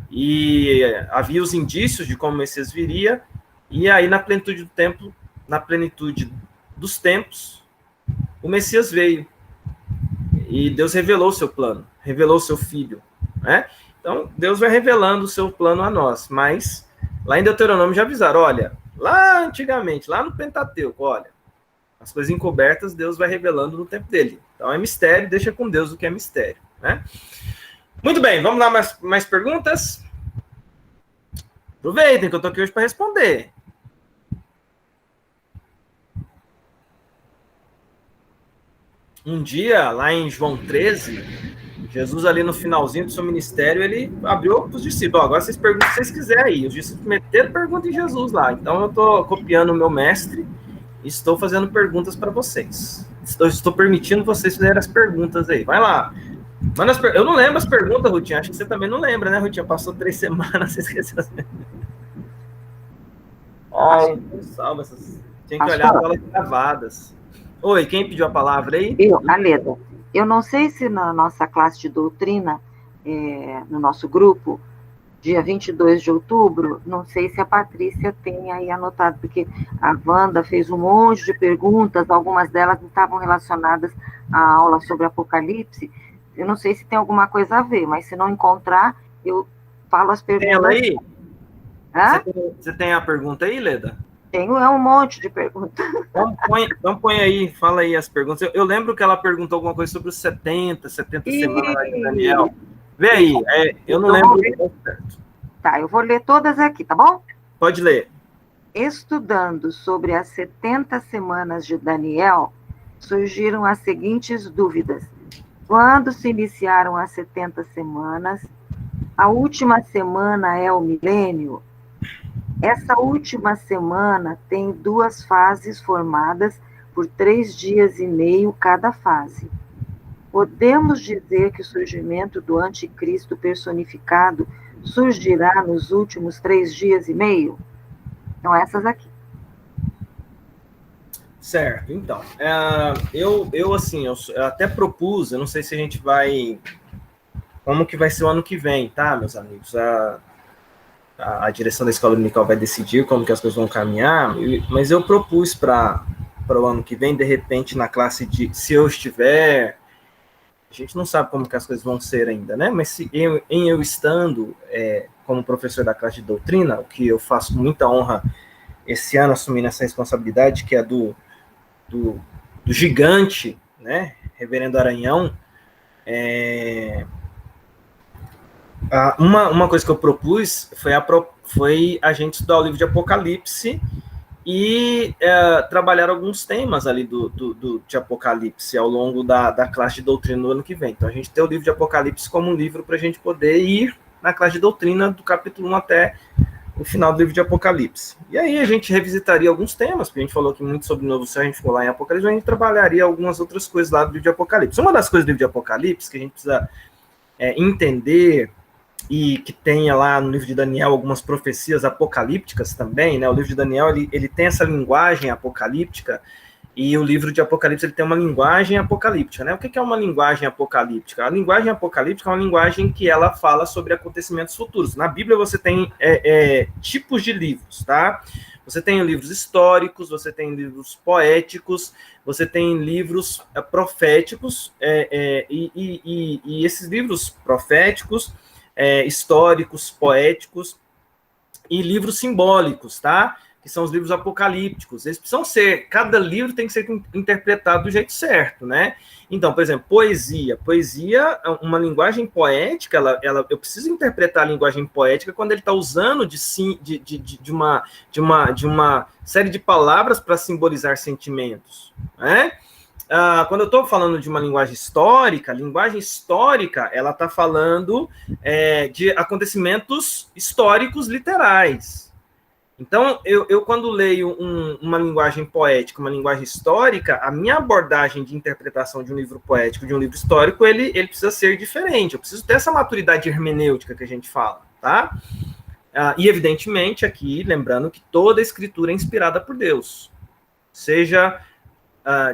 e havia os indícios de como o Messias viria, e aí na plenitude do tempo, na plenitude dos tempos, o Messias veio. E Deus revelou o seu plano, revelou o seu filho, né? Então, Deus vai revelando o seu plano a nós, mas lá em Deuteronômio já avisaram, olha, lá antigamente, lá no Pentateuco, olha, as coisas encobertas Deus vai revelando no tempo dele. Então é mistério, deixa com Deus o que é mistério, né? Muito bem, vamos lá, mais perguntas? Aproveitem que eu estou aqui hoje para responder. Um dia, lá em João 13, Jesus ali no finalzinho do seu ministério, ele abriu para os discípulos. Agora vocês perguntam o que vocês quiserem aí. Os discípulos meteram pergunta em Jesus lá. Então eu estou copiando o meu mestre e estou fazendo perguntas para vocês. Estou permitindo vocês fazerem as perguntas aí. Vai lá. Eu não lembro as perguntas, Rutinha. Acho que você também não lembra, né, Rutinha? Passou 3 semanas, você esqueceu as perguntas. Ai, salva essas. Tinha que olhar as aulas gravadas. Oi, quem pediu a palavra aí? A Leda. Eu não sei se na nossa classe de doutrina, no nosso grupo, dia 22 de outubro, não sei se a Patrícia tem aí anotado, porque a Wanda fez um monte de perguntas, algumas delas estavam relacionadas à aula sobre Apocalipse. Eu não sei se tem alguma coisa a ver, mas se não encontrar, eu falo as perguntas. Tem ela aí? Hã? Você tem a pergunta aí, Leda? Tenho um monte de perguntas. Então põe aí, fala aí as perguntas. Eu lembro que ela perguntou alguma coisa sobre os 70 semanas lá de Daniel. Vê aí, eu não lembro. Tá, eu vou ler todas aqui, tá bom? Pode ler. Estudando sobre as 70 semanas de Daniel, surgiram as seguintes dúvidas. Quando se iniciaram as 70 semanas? A última semana é o milênio? Essa última semana tem 2 fases formadas por 3 dias e meio cada fase. Podemos dizer que o surgimento do anticristo personificado surgirá nos últimos 3 dias e meio? Então, essas aqui. Certo, então. Eu até propus, eu não sei se a gente vai... Como que vai ser o ano que vem, tá, meus amigos? A direção da escola dominical vai decidir como que as coisas vão caminhar, mas eu propus para o ano que vem, de repente, na classe de... Se eu estiver... A gente não sabe como que as coisas vão ser ainda, né? Mas eu estando como professor da classe de doutrina, o que eu faço com muita honra esse ano, assumindo essa responsabilidade, que é do gigante, né? Reverendo Aranhão, uma coisa que eu propus foi a gente estudar o livro de Apocalipse e trabalhar alguns temas ali de Apocalipse ao longo da classe de doutrina do ano que vem. Então, a gente tem o livro de Apocalipse como um livro para a gente poder ir na classe de doutrina do capítulo 1 até o final do livro de Apocalipse. E aí a gente revisitaria alguns temas, porque a gente falou aqui muito sobre o Novo Céu, a gente ficou lá em Apocalipse, a gente trabalharia algumas outras coisas lá do livro de Apocalipse. Uma das coisas do livro de Apocalipse que a gente precisa entender, e que tenha lá no livro de Daniel algumas profecias apocalípticas também, né? O livro de Daniel, ele tem essa linguagem apocalíptica, e o livro de Apocalipse, ele tem uma linguagem apocalíptica, né? O que é uma linguagem apocalíptica? A linguagem apocalíptica é uma linguagem que ela fala sobre acontecimentos futuros. Na Bíblia você tem tipos de livros, tá? Você tem livros históricos, você tem livros poéticos, você tem livros proféticos, e esses livros proféticos, históricos, poéticos e livros simbólicos, tá? Que são os livros apocalípticos. Eles precisam ser, cada livro tem que ser interpretado do jeito certo, né? Então, por exemplo, poesia, uma linguagem poética, eu preciso interpretar a linguagem poética quando ele está usando de uma série de palavras para simbolizar sentimentos, né? Quando eu estou falando de uma linguagem histórica, ela está falando de acontecimentos históricos literais. Então, eu quando leio uma linguagem poética, uma linguagem histórica, a minha abordagem de interpretação de um livro poético, de um livro histórico, ele precisa ser diferente. Eu preciso ter essa maturidade hermenêutica que a gente fala, tá? E, evidentemente, aqui, lembrando que toda a escritura é inspirada por Deus. Seja...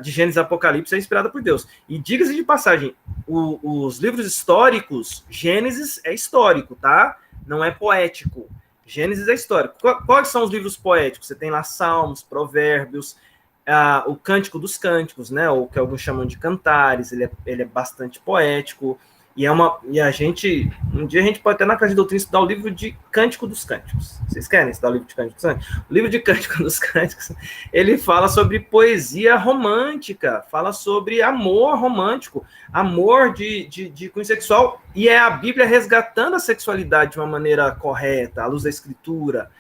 de Gênesis e Apocalipse é inspirada por Deus. E diga-se de passagem, os livros históricos, Gênesis é histórico, tá? Não é poético. Gênesis é histórico. Quais são os livros poéticos? Você tem lá Salmos, Provérbios, o Cântico dos Cânticos, né? Ou que alguns chamam de Cantares, ele é bastante poético. E a gente, um dia a gente pode até na classe de doutrina estudar o livro de Cântico dos Cânticos. Vocês querem estudar o livro de Cântico dos Cânticos? O livro de Cântico dos Cânticos, ele fala sobre poesia romântica, fala sobre amor romântico, amor de cunho sexual, e é a Bíblia resgatando a sexualidade de uma maneira correta, à luz da Escritura.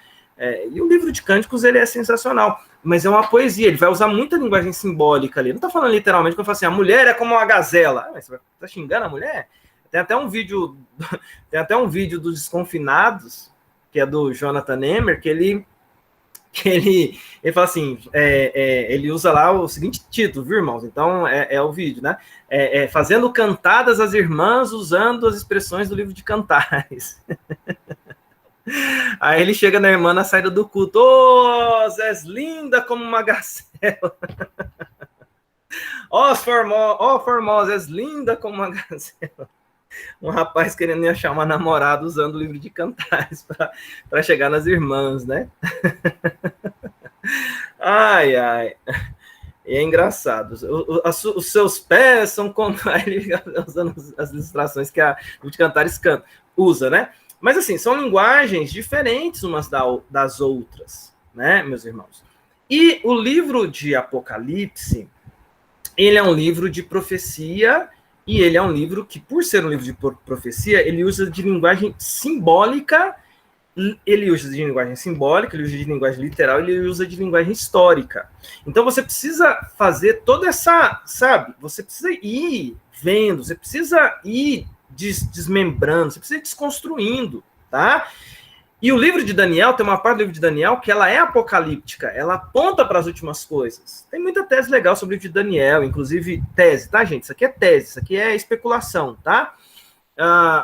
E o livro de Cânticos, ele é sensacional, mas é uma poesia, ele vai usar muita linguagem simbólica ali. Não está falando literalmente, quando eu falo assim, a mulher é como uma gazela. Mas você está xingando a mulher? Tem até um vídeo dos Desconfinados, que é do Jonathan Emmer, que ele fala assim, ele usa lá o seguinte título, viu, irmãos? Então, é o vídeo, né? Fazendo cantadas as irmãs usando as expressões do livro de Cantares. Aí ele chega na irmã na saída do culto. Ô, Zé, linda como uma gazela. Ó, Formosa, és linda como uma gazela. Um rapaz querendo achar uma namorada usando o livro de Cantares para chegar nas irmãs, né? Ai, ai. E é engraçado. Os seus pés são como... Ele fica usando as ilustrações que a livro de Cantares usa, né? Mas, assim, são linguagens diferentes umas das outras, né, meus irmãos? E o livro de Apocalipse, ele é um livro de profecia, e ele é um livro que, por ser um livro de profecia, ele usa de linguagem simbólica, ele usa de linguagem simbólica, ele usa de linguagem literal, ele usa de linguagem histórica. Então, você precisa fazer toda essa, sabe? Você precisa ir vendo, você precisa ir desmembrando, você precisa ir desconstruindo, tá? E o livro de Daniel, tem uma parte do livro de Daniel que ela é apocalíptica, ela aponta para as últimas coisas. Tem muita tese legal sobre o livro de Daniel, inclusive tese, tá, gente? Isso aqui é tese, isso aqui é especulação, tá?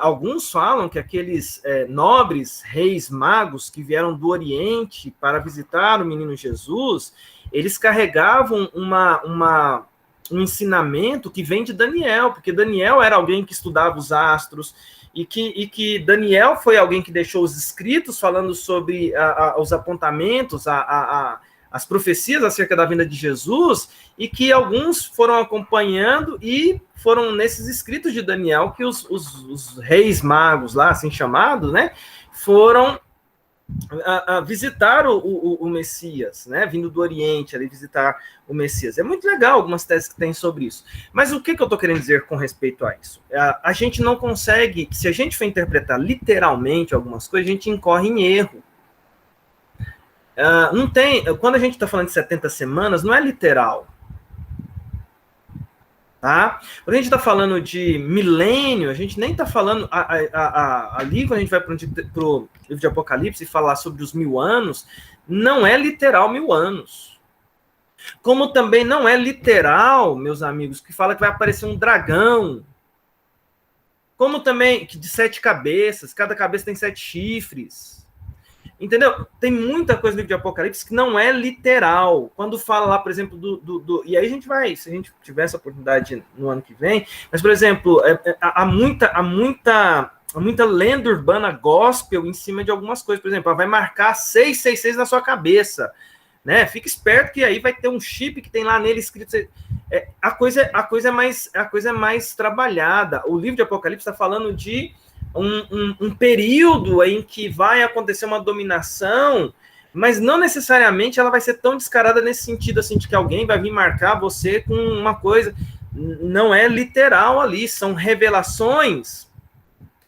Alguns falam que aqueles nobres reis magos que vieram do Oriente para visitar o menino Jesus, eles carregavam um ensinamento que vem de Daniel, porque Daniel era alguém que estudava os astros, e que Daniel foi alguém que deixou os escritos falando sobre os apontamentos, as profecias acerca da vinda de Jesus, e que alguns foram acompanhando, e foram nesses escritos de Daniel que os reis magos lá, assim chamados, né, foram a visitar o Messias, né, vindo do Oriente, ali visitar o Messias. É muito legal algumas teses que tem sobre isso. Mas o que eu estou querendo dizer com respeito a isso? A gente não consegue, se a gente for interpretar literalmente algumas coisas, a gente incorre em erro. Não tem, quando a gente está falando de 70 semanas, não é literal. Tá? Quando a gente está falando de milênio, a gente nem está falando... Ali, quando a gente vai para o livro de Apocalipse e falar sobre os 1000 anos, não é literal 1000 anos. Como também não é literal, meus amigos, que fala que vai aparecer um dragão. Como também que de 7 cabeças, cada cabeça tem 7 chifres. Entendeu? Tem muita coisa no livro de Apocalipse que não é literal. Quando fala lá, por exemplo, e aí a gente vai, se a gente tiver essa oportunidade no ano que vem, mas, por exemplo, há muita lenda urbana gospel em cima de algumas coisas. Por exemplo, ela vai marcar 666 na sua cabeça, né? Fica esperto que aí vai ter um chip que tem lá nele escrito... A coisa é mais trabalhada. O livro de Apocalipse está falando de um período em que vai acontecer uma dominação, mas não necessariamente ela vai ser tão descarada nesse sentido, assim, de que alguém vai vir marcar você com uma coisa. Não é literal ali, são revelações,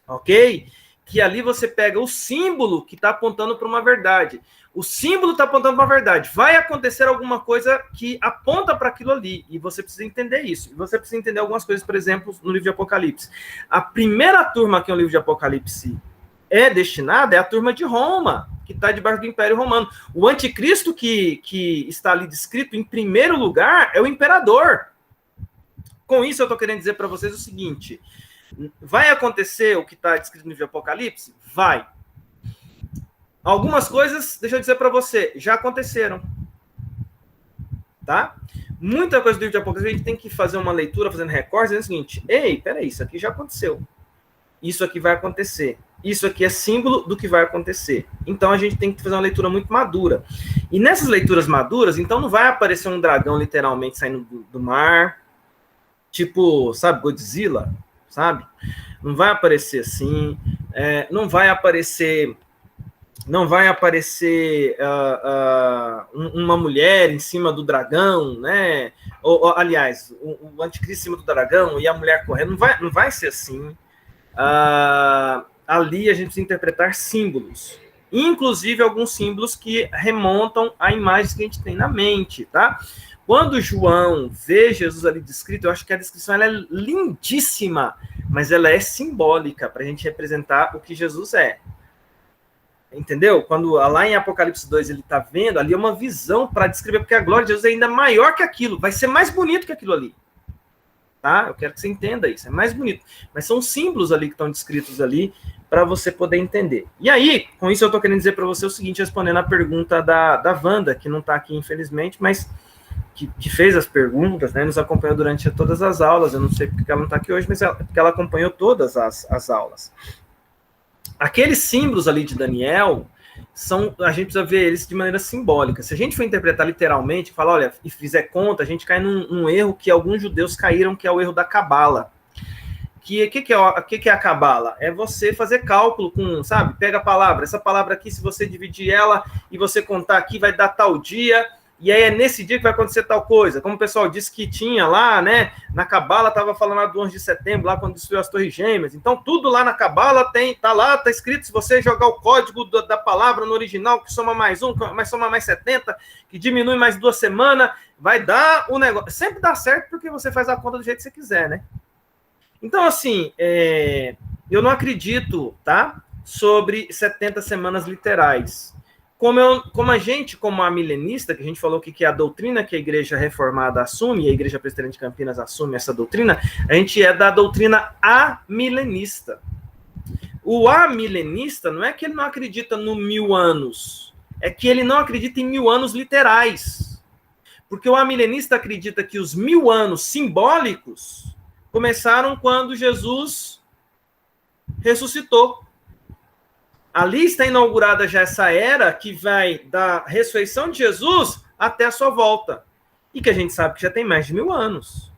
ok? Que ali você pega o símbolo que está apontando para uma verdade. O símbolo está apontando para uma verdade. Vai acontecer alguma coisa que aponta para aquilo ali. E você precisa entender isso. E você precisa entender algumas coisas, por exemplo, no livro de Apocalipse. A primeira turma que o livro de Apocalipse é destinada é a turma de Roma, que está debaixo do Império Romano. O anticristo que está ali descrito, em primeiro lugar, é o imperador. Com isso, eu estou querendo dizer para vocês o seguinte... Vai acontecer o que está descrito no livro de Apocalipse? Vai. Algumas coisas, deixa eu dizer para você, já aconteceram. Tá? Muita coisa do livro de Apocalipse, a gente tem que fazer uma leitura, fazendo recortes, dizendo o seguinte, ei, peraí, isso aqui já aconteceu. Isso aqui vai acontecer. Isso aqui é símbolo do que vai acontecer. Então, a gente tem que fazer uma leitura muito madura. E nessas leituras maduras, então, não vai aparecer um dragão literalmente saindo do mar, tipo, sabe, Godzilla, sabe? Não vai aparecer assim, não vai aparecer uma mulher em cima do dragão, né? Aliás, o anticristo em cima do dragão e a mulher correndo, não vai ser assim. Ali a gente precisa interpretar símbolos, inclusive alguns símbolos que remontam a imagens que a gente tem na mente, tá? Quando João vê Jesus ali descrito, eu acho que a descrição ela é lindíssima, mas ela é simbólica para a gente representar o que Jesus é. Entendeu? Quando lá em Apocalipse 2 ele está vendo, ali é uma visão para descrever, porque a glória de Jesus é ainda maior que aquilo, vai ser mais bonito que aquilo ali. tá? Eu quero que você entenda isso, é mais bonito. Mas são símbolos ali que estão descritos ali para você poder entender. E aí, com isso eu estou querendo dizer para você o seguinte, respondendo a pergunta da Wanda, que não está aqui, infelizmente, mas que fez as perguntas, né, nos acompanhou durante todas as aulas. Eu não sei porque ela não está aqui hoje, mas porque ela acompanhou todas as aulas. Aqueles símbolos ali de Daniel, a gente precisa ver eles de maneira simbólica. Se a gente for interpretar literalmente, falar, olha, e fizer conta, a gente cai num erro que alguns judeus caíram, que é o erro da cabala. Que é a cabala? É você fazer cálculo com, sabe, pega a palavra, essa palavra aqui, se você dividir ela e você contar aqui, vai dar tal dia, e aí é nesse dia que vai acontecer tal coisa. Como o pessoal disse que tinha lá, né, na cabala estava falando lá do 11 de setembro, lá quando destruiu as Torres Gêmeas. Então tudo lá na cabala tá escrito, se você jogar o código da palavra no original, que soma mais 1, mas soma mais 70, que diminui mais 2 semanas, vai dar o negócio. Sempre dá certo porque você faz a conta do jeito que você quiser, né? Então, assim, eu não acredito, tá, sobre 70 semanas literais. Como a milenista, que a gente falou que é a doutrina que a Igreja Reformada assume, e a Igreja Presbiteriana de Campinas assume essa doutrina, a gente é da doutrina amilenista. O amilenista não é que ele não acredita no 1000 anos, é que ele não acredita em 1000 anos literais. Porque o amilenista acredita que os 1000 anos simbólicos começaram quando Jesus ressuscitou. Ali está inaugurada já essa era que vai da ressurreição de Jesus até a sua volta. E que a gente sabe que já tem mais de 1000 anos.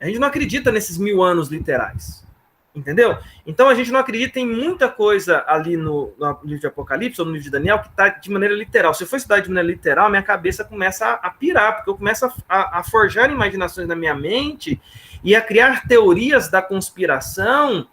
A gente não acredita nesses 1000 anos literais. Entendeu? Então a gente não acredita em muita coisa ali no livro de Apocalipse ou no livro de Daniel que está de maneira literal. Se eu for estudar de maneira literal, minha cabeça começa a pirar, porque eu começo a forjar imaginações na minha mente e a criar teorias da conspiração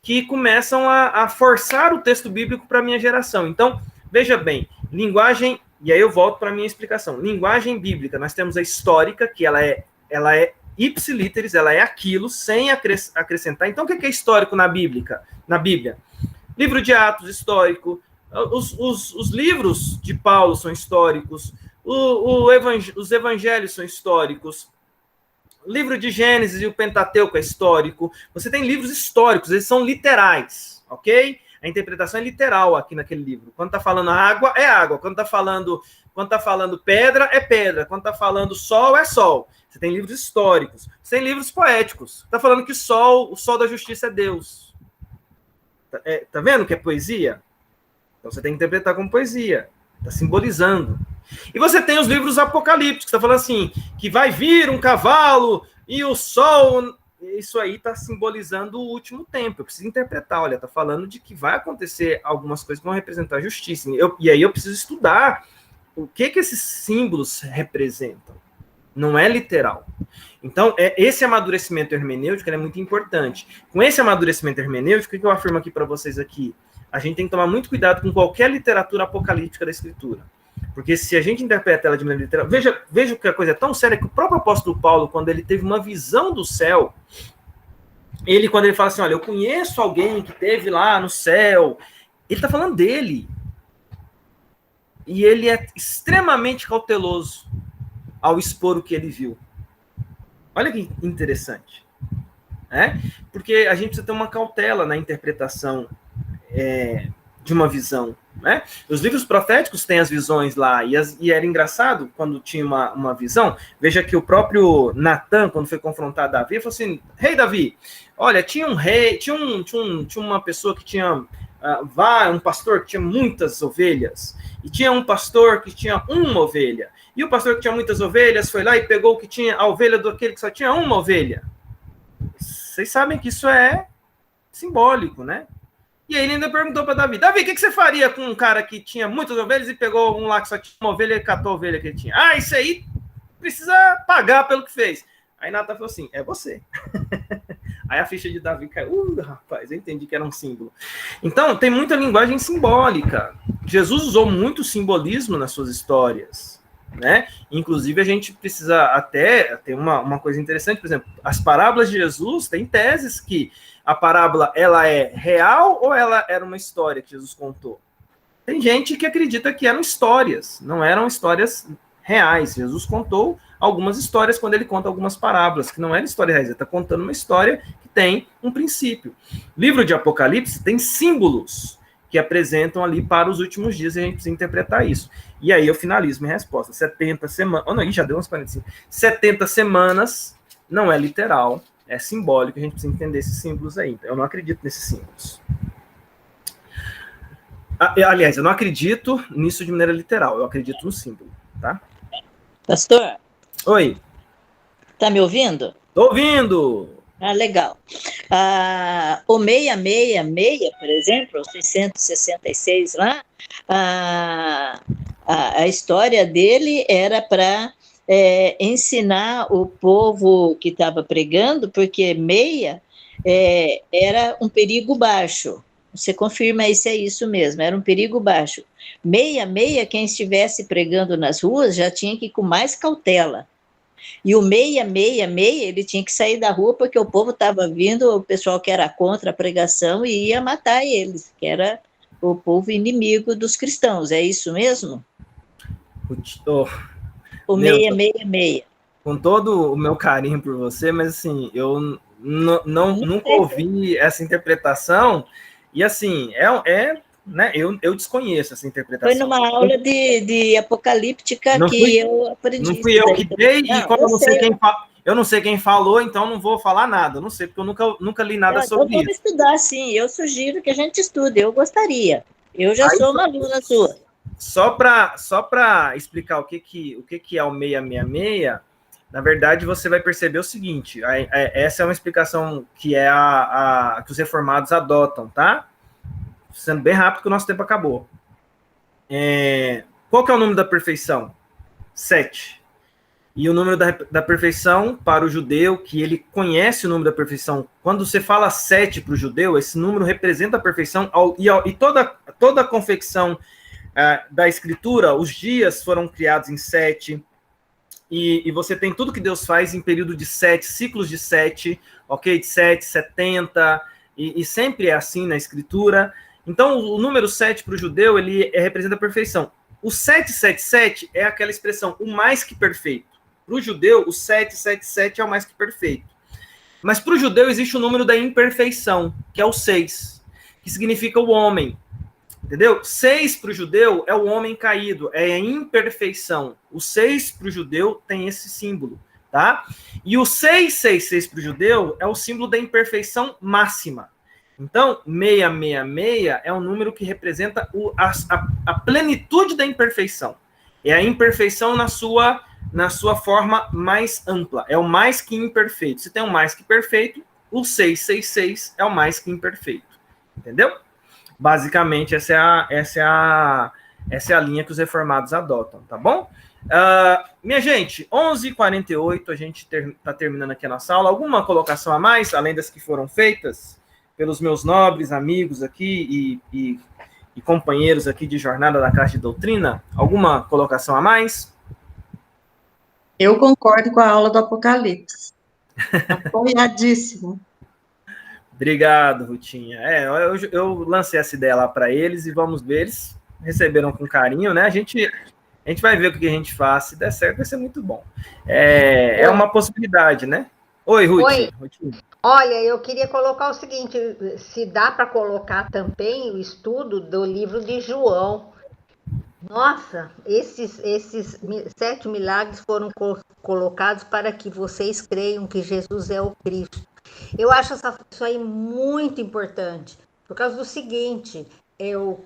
que começam a forçar o texto bíblico para a minha geração. Então, veja bem, linguagem, e aí eu volto para a minha explicação. Linguagem bíblica, nós temos a histórica, que ela é ipsiliteris, ela é aquilo, sem acrescentar. Então, o que é histórico na Bíblia? Livro de Atos, histórico. Os livros de Paulo são históricos. Os evangelhos são históricos. O livro de Gênesis e o Pentateuco é histórico. Você tem livros históricos, eles são literais, ok? A interpretação é literal aqui naquele livro. Quando está falando água, é água. Quando está falando pedra, é pedra. Quando está falando sol, é sol. Você tem livros históricos. Você tem livros poéticos. Está falando que o sol da justiça é Deus. Tá vendo que é poesia? Então você tem que interpretar como poesia. Está simbolizando. E você tem os livros apocalípticos, que está falando assim, que vai vir um cavalo e o sol... Isso aí está simbolizando o último tempo. Eu preciso interpretar. Olha, está falando de que vai acontecer algumas coisas que vão representar a justiça. E aí eu preciso estudar o que esses símbolos representam. Não é literal. Então, esse amadurecimento hermenêutico é muito importante. Com esse amadurecimento hermenêutico, o que eu afirmo aqui para vocês aqui? A gente tem que tomar muito cuidado com qualquer literatura apocalíptica da Escritura. Porque se a gente interpreta ela de maneira literal... Veja que a coisa é tão séria que o próprio apóstolo Paulo, quando ele teve uma visão do céu, quando ele fala assim, olha, eu conheço alguém que teve lá no céu, ele está falando dele. E ele é extremamente cauteloso ao expor o que ele viu. Olha que interessante. Porque a gente precisa ter uma cautela na interpretação de uma visão. Né? Os livros proféticos têm as visões lá, e era engraçado quando tinha uma visão. Veja que o próprio Natan, quando foi confrontado a Davi, falou assim, rei Davi, olha, tinha um rei, tinha uma pessoa que tinha um pastor que tinha muitas ovelhas, e tinha um pastor que tinha uma ovelha, e o pastor que tinha muitas ovelhas foi lá e pegou o que tinha, a ovelha daquele que só tinha uma ovelha. Vocês sabem que isso é simbólico, né? E aí ele ainda perguntou para Davi, o que você faria com um cara que tinha muitas ovelhas e pegou um lá que só tinha uma ovelha e catou a ovelha que ele tinha? Isso aí precisa pagar pelo que fez. Aí Natan falou assim, é você. Aí a ficha de Davi caiu. Rapaz, eu entendi que era um símbolo. Então, tem muita linguagem simbólica. Jesus usou muito simbolismo nas suas histórias, né? Inclusive, a gente precisa até ter uma coisa interessante, por exemplo, as parábolas de Jesus têm teses que a parábola, ela é real ou ela era uma história que Jesus contou? Tem gente que acredita que eram histórias, não eram histórias reais. Jesus contou algumas histórias quando ele conta algumas parábolas, que não é história raiz, ele está contando uma história que tem um princípio. O livro de Apocalipse tem símbolos que apresentam ali para os últimos dias, e a gente precisa interpretar isso. E aí eu finalizo minha resposta. 70 semanas... Oh, não, já deu uns 45. 70 semanas não é literal, é simbólico, a gente precisa entender esses símbolos aí. Eu não acredito nesses símbolos. Aliás, eu não acredito nisso de maneira literal, eu acredito no símbolo, tá? Pastor? Oi. Tá me ouvindo? Tô ouvindo! Ah, legal. O 666, por exemplo, o 666 lá, a história dele era para ensinar o povo que estava pregando, porque meia era um perigo baixo. Você confirma se é isso mesmo, era um perigo baixo. 66, quem estivesse pregando nas ruas já tinha que ir com mais cautela. E o 666, ele tinha que sair da rua porque o povo estava vindo, o pessoal que era contra a pregação e ia matar eles, que era o povo inimigo dos cristãos, é isso mesmo? O 666. Com todo o meu carinho por você, mas assim, eu nunca ouvi essa interpretação, e assim, né, eu desconheço essa interpretação. Foi numa aula de apocalíptica eu aprendi. Não fui eu que dei, e como eu não sei quem falou, então não vou falar nada, não sei, porque eu nunca li nada sobre isso. Vamos estudar, sim, eu sugiro que a gente estude, eu gostaria. Eu já sou uma aluna sua. Só para explicar o que é o 666, na verdade, você vai perceber o seguinte, essa é uma explicação que que os reformados adotam, tá? Sendo bem rápido, que o nosso tempo acabou. Qual que é o número da perfeição? 7. E o número da perfeição para o judeu, que ele conhece o número da perfeição, quando você fala 7 para o judeu, esse número representa a perfeição, e toda a confecção da escritura, os dias foram criados em 7, e você tem tudo que Deus faz em período de 7, ciclos de 7, ok? De 7, 70, e sempre é assim na escritura. Então, o número 7 para o judeu, ele representa a perfeição. O 777 é aquela expressão, o mais que perfeito. Para o judeu, o 777 é o mais que perfeito. Mas para o judeu existe o número da imperfeição, que é o 6, que significa o homem. Entendeu? 6 para o judeu é o homem caído, é a imperfeição. O 6 para o judeu tem esse símbolo, tá? E o 666 para o judeu é o símbolo da imperfeição máxima. Então, 666 é um número que representa a plenitude da imperfeição. É a imperfeição na sua forma mais ampla. É o mais que imperfeito. Se tem um mais que perfeito, o 666 é o mais que imperfeito. Entendeu? Basicamente, essa é a linha que os reformados adotam, tá bom? Minha gente, 11h48, a gente está terminando aqui a nossa aula. Alguma colocação a mais, além das que foram feitas pelos meus nobres amigos aqui e companheiros aqui de Jornada da Caixa de Doutrina? Alguma colocação a mais? Eu concordo com a aula do Apocalipse. Apoiadíssimo. Obrigado, Rutinha. Eu lancei essa ideia lá para eles e vamos ver, eles receberam com carinho, né? A gente vai ver o que a gente faz. Se der certo, vai ser muito bom. É uma possibilidade, né? Oi, Ruth. Oi. Olha, eu queria colocar o seguinte, se dá para colocar também o estudo do livro de João. Nossa, esses 7 milagres foram colocados para que vocês creiam que Jesus é o Cristo. Eu acho isso aí muito importante, por causa do seguinte, eu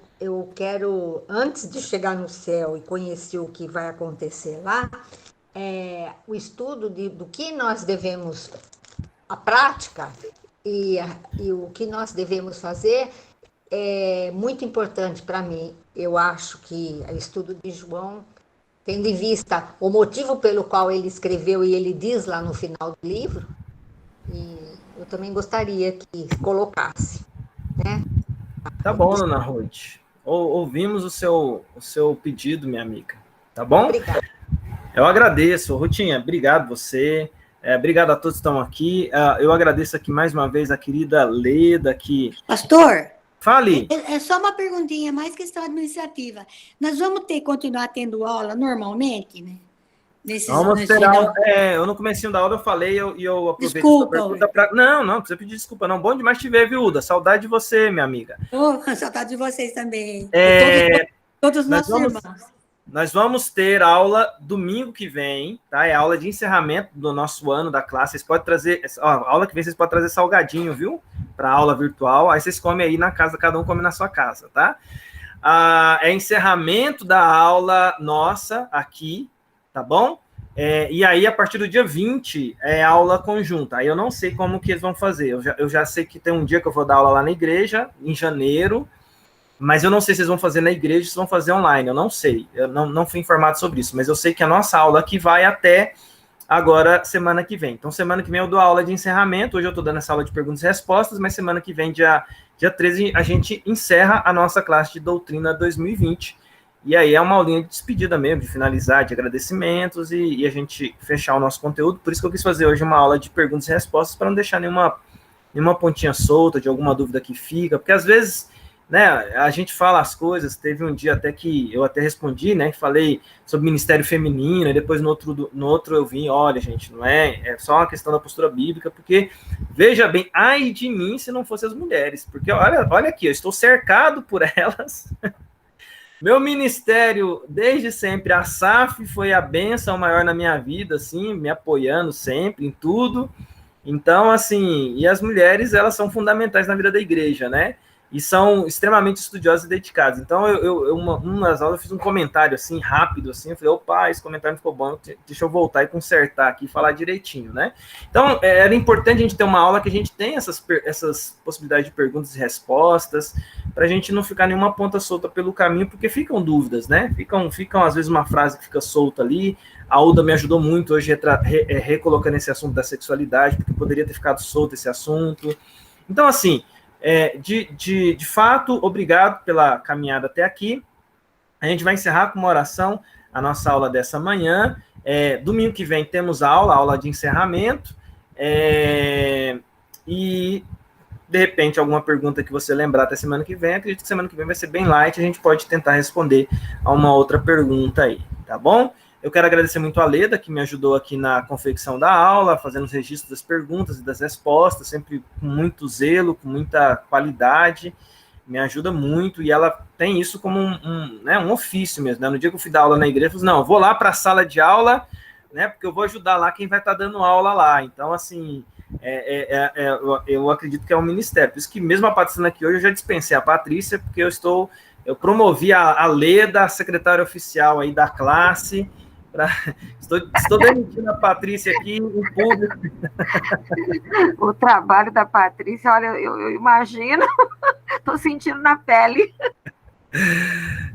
quero, antes de chegar no céu e conhecer o que vai acontecer lá, o estudo do que nós devemos, a prática e o que nós devemos fazer é muito importante para mim. Eu acho que o estudo de João, tendo em vista o motivo pelo qual ele escreveu, e ele diz lá no final do livro, e eu também gostaria que colocasse, né? Tá bom, dona Ruth. Ouvimos o seu pedido, minha amiga. Tá bom? Obrigada. Eu agradeço, Rutinha. Obrigado você. Obrigado a todos que estão aqui. Eu agradeço aqui mais uma vez a querida Leda, que... Pastor, fale. É só uma perguntinha, mais questão administrativa. Nós vamos continuar tendo aula normalmente, né? Vamos ter aula. Eu no comecinho da aula eu falei e eu aproveito desculpa, essa pergunta para... Não precisa pedir desculpa, não. Bom demais te ver, viu, Uda? Saudade de você, minha amiga. Saudade de vocês também. Todos nós nossos irmãos. Nós vamos ter aula domingo que vem, tá? É a aula de encerramento do nosso ano da classe. Vocês podem trazer... a aula que vem vocês podem trazer salgadinho, viu? Para aula virtual. Aí vocês comem aí na casa, cada um come na sua casa, tá? É encerramento da aula nossa aqui, tá bom? E aí, a partir do dia 20, é aula conjunta. Aí eu não sei como que eles vão fazer. Eu já sei que tem um dia que eu vou dar aula lá na igreja, em janeiro, mas eu não sei se eles vão fazer na igreja ou se vão fazer online. Eu não sei. Eu não fui informado sobre isso, mas eu sei que a nossa aula aqui vai até agora, semana que vem. Então, semana que vem eu dou aula de encerramento. Hoje eu estou dando essa aula de perguntas e respostas, mas semana que vem, dia 13, a gente encerra a nossa classe de doutrina 2020. E aí é uma aulinha de despedida mesmo, de finalizar, de agradecimentos e a gente fechar o nosso conteúdo. Por isso que eu quis fazer hoje uma aula de perguntas e respostas, para não deixar nenhuma pontinha solta de alguma dúvida que fica, porque às vezes, né, a gente fala as coisas. Teve um dia até que eu até respondi, né, falei sobre ministério feminino, e depois no outro eu vim, olha, gente, não é só uma questão da postura bíblica, porque, veja bem, ai de mim se não fossem as mulheres, porque olha aqui, eu estou cercado por elas. Meu ministério, desde sempre, a SAF foi a bênção maior na minha vida, assim, me apoiando sempre, em tudo. Então, assim, e as mulheres, elas são fundamentais na vida da igreja, né? E são extremamente estudiosas e dedicadas. Então, uma das aulas, eu fiz um comentário, assim, rápido, assim, eu falei, opa, esse comentário não ficou bom, deixa eu voltar e consertar aqui e falar direitinho, né? Então, era importante a gente ter uma aula que a gente tem essas possibilidades de perguntas e respostas, para a gente não ficar nenhuma ponta solta pelo caminho, porque ficam dúvidas, né? Ficam às vezes, uma frase que fica solta ali. A Uda me ajudou muito hoje recolocando esse assunto da sexualidade, porque poderia ter ficado solto esse assunto. Então, assim, de fato, obrigado pela caminhada até aqui. A gente vai encerrar com uma oração a nossa aula dessa manhã. Domingo que vem temos aula de encerramento. E, de repente, alguma pergunta que você lembrar até semana que vem, acredito que semana que vem vai ser bem light, a gente pode tentar responder a uma outra pergunta aí, tá bom? Eu quero agradecer muito a Leda, que me ajudou aqui na confecção da aula, fazendo os registros das perguntas e das respostas, sempre com muito zelo, com muita qualidade, me ajuda muito, e ela tem isso como um ofício mesmo, né? No dia que eu fui dar aula na igreja, eu falei, não, eu vou lá para a sala de aula, né, porque eu vou ajudar lá quem vai estar dando aula lá. Então, assim, eu acredito que é um ministério. Por isso que mesmo a Patrícia aqui hoje, eu já dispensei a Patrícia, porque eu promovi a Leda, a secretária oficial aí da classe. Estou demitindo a Patrícia aqui em público. O trabalho da Patrícia, olha, eu imagino, estou sentindo na pele.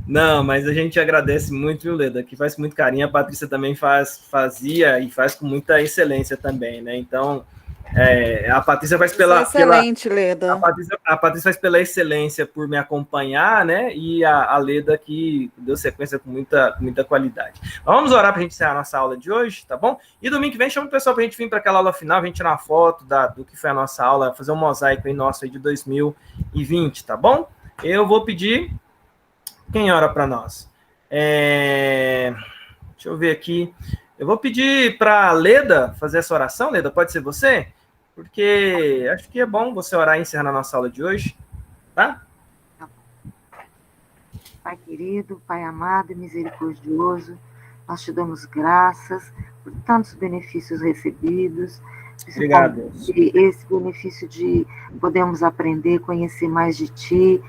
Não, mas a gente agradece muito, viu, Leda, que faz com muito carinho. A Patrícia também fazia e faz com muita excelência também, né? Então, a Patrícia faz excelente, Leda. A Patrícia faz pela excelência por me acompanhar, né? E a Leda que deu sequência com muita qualidade. Vamos orar para a gente encerrar a nossa aula de hoje, tá bom? E domingo que vem chama o pessoal para a gente vir para aquela aula final, a gente tirar uma foto do que foi a nossa aula, fazer um mosaico aí nosso aí de 2020, tá bom? Eu vou pedir... Quem ora para nós? Deixa eu ver aqui. Eu vou pedir para a Leda fazer essa oração. Leda, pode ser você? Porque acho que é bom você orar e encerrar a nossa aula de hoje. Tá? Pai querido, Pai amado e misericordioso, nós te damos graças por tantos benefícios recebidos. Obrigado. Esse benefício de podermos aprender, conhecer mais de Ti.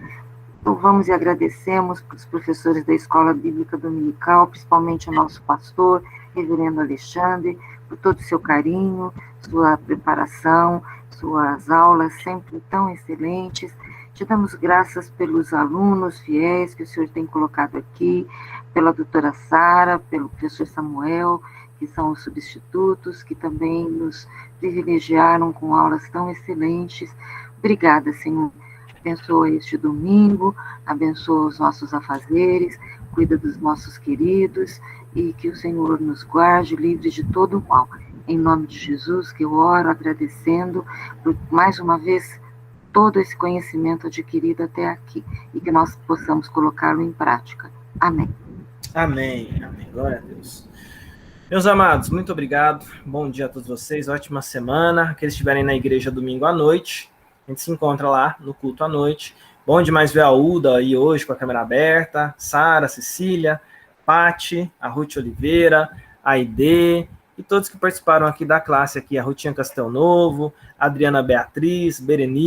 Louvamos e agradecemos para os professores da Escola Bíblica Dominical, principalmente o nosso pastor, reverendo Alexandre, por todo o seu carinho, sua preparação, suas aulas sempre tão excelentes. Te damos graças pelos alunos fiéis que o Senhor tem colocado aqui, pela doutora Sara, pelo professor Samuel, que são os substitutos, que também nos privilegiaram com aulas tão excelentes. Obrigada, Senhor. Abençoa este domingo, abençoa os nossos afazeres, cuida dos nossos queridos e que o Senhor nos guarde livre de todo o mal. Em nome de Jesus, que eu oro agradecendo por mais uma vez todo esse conhecimento adquirido até aqui e que nós possamos colocá-lo em prática. Amém. Amém. Amém. Glória a Deus. Meus amados, muito obrigado. Bom dia a todos vocês, ótima semana. Aqueles que estiverem na igreja domingo à noite, a gente se encontra lá no culto à noite. Bom demais ver a Uda aí hoje com a câmera aberta, Sara, Cecília, Pati, a Ruth Oliveira, a Aide, e todos que participaram aqui da classe aqui, a Rutinha Castelnovo, a Adriana Beatriz, Berenice,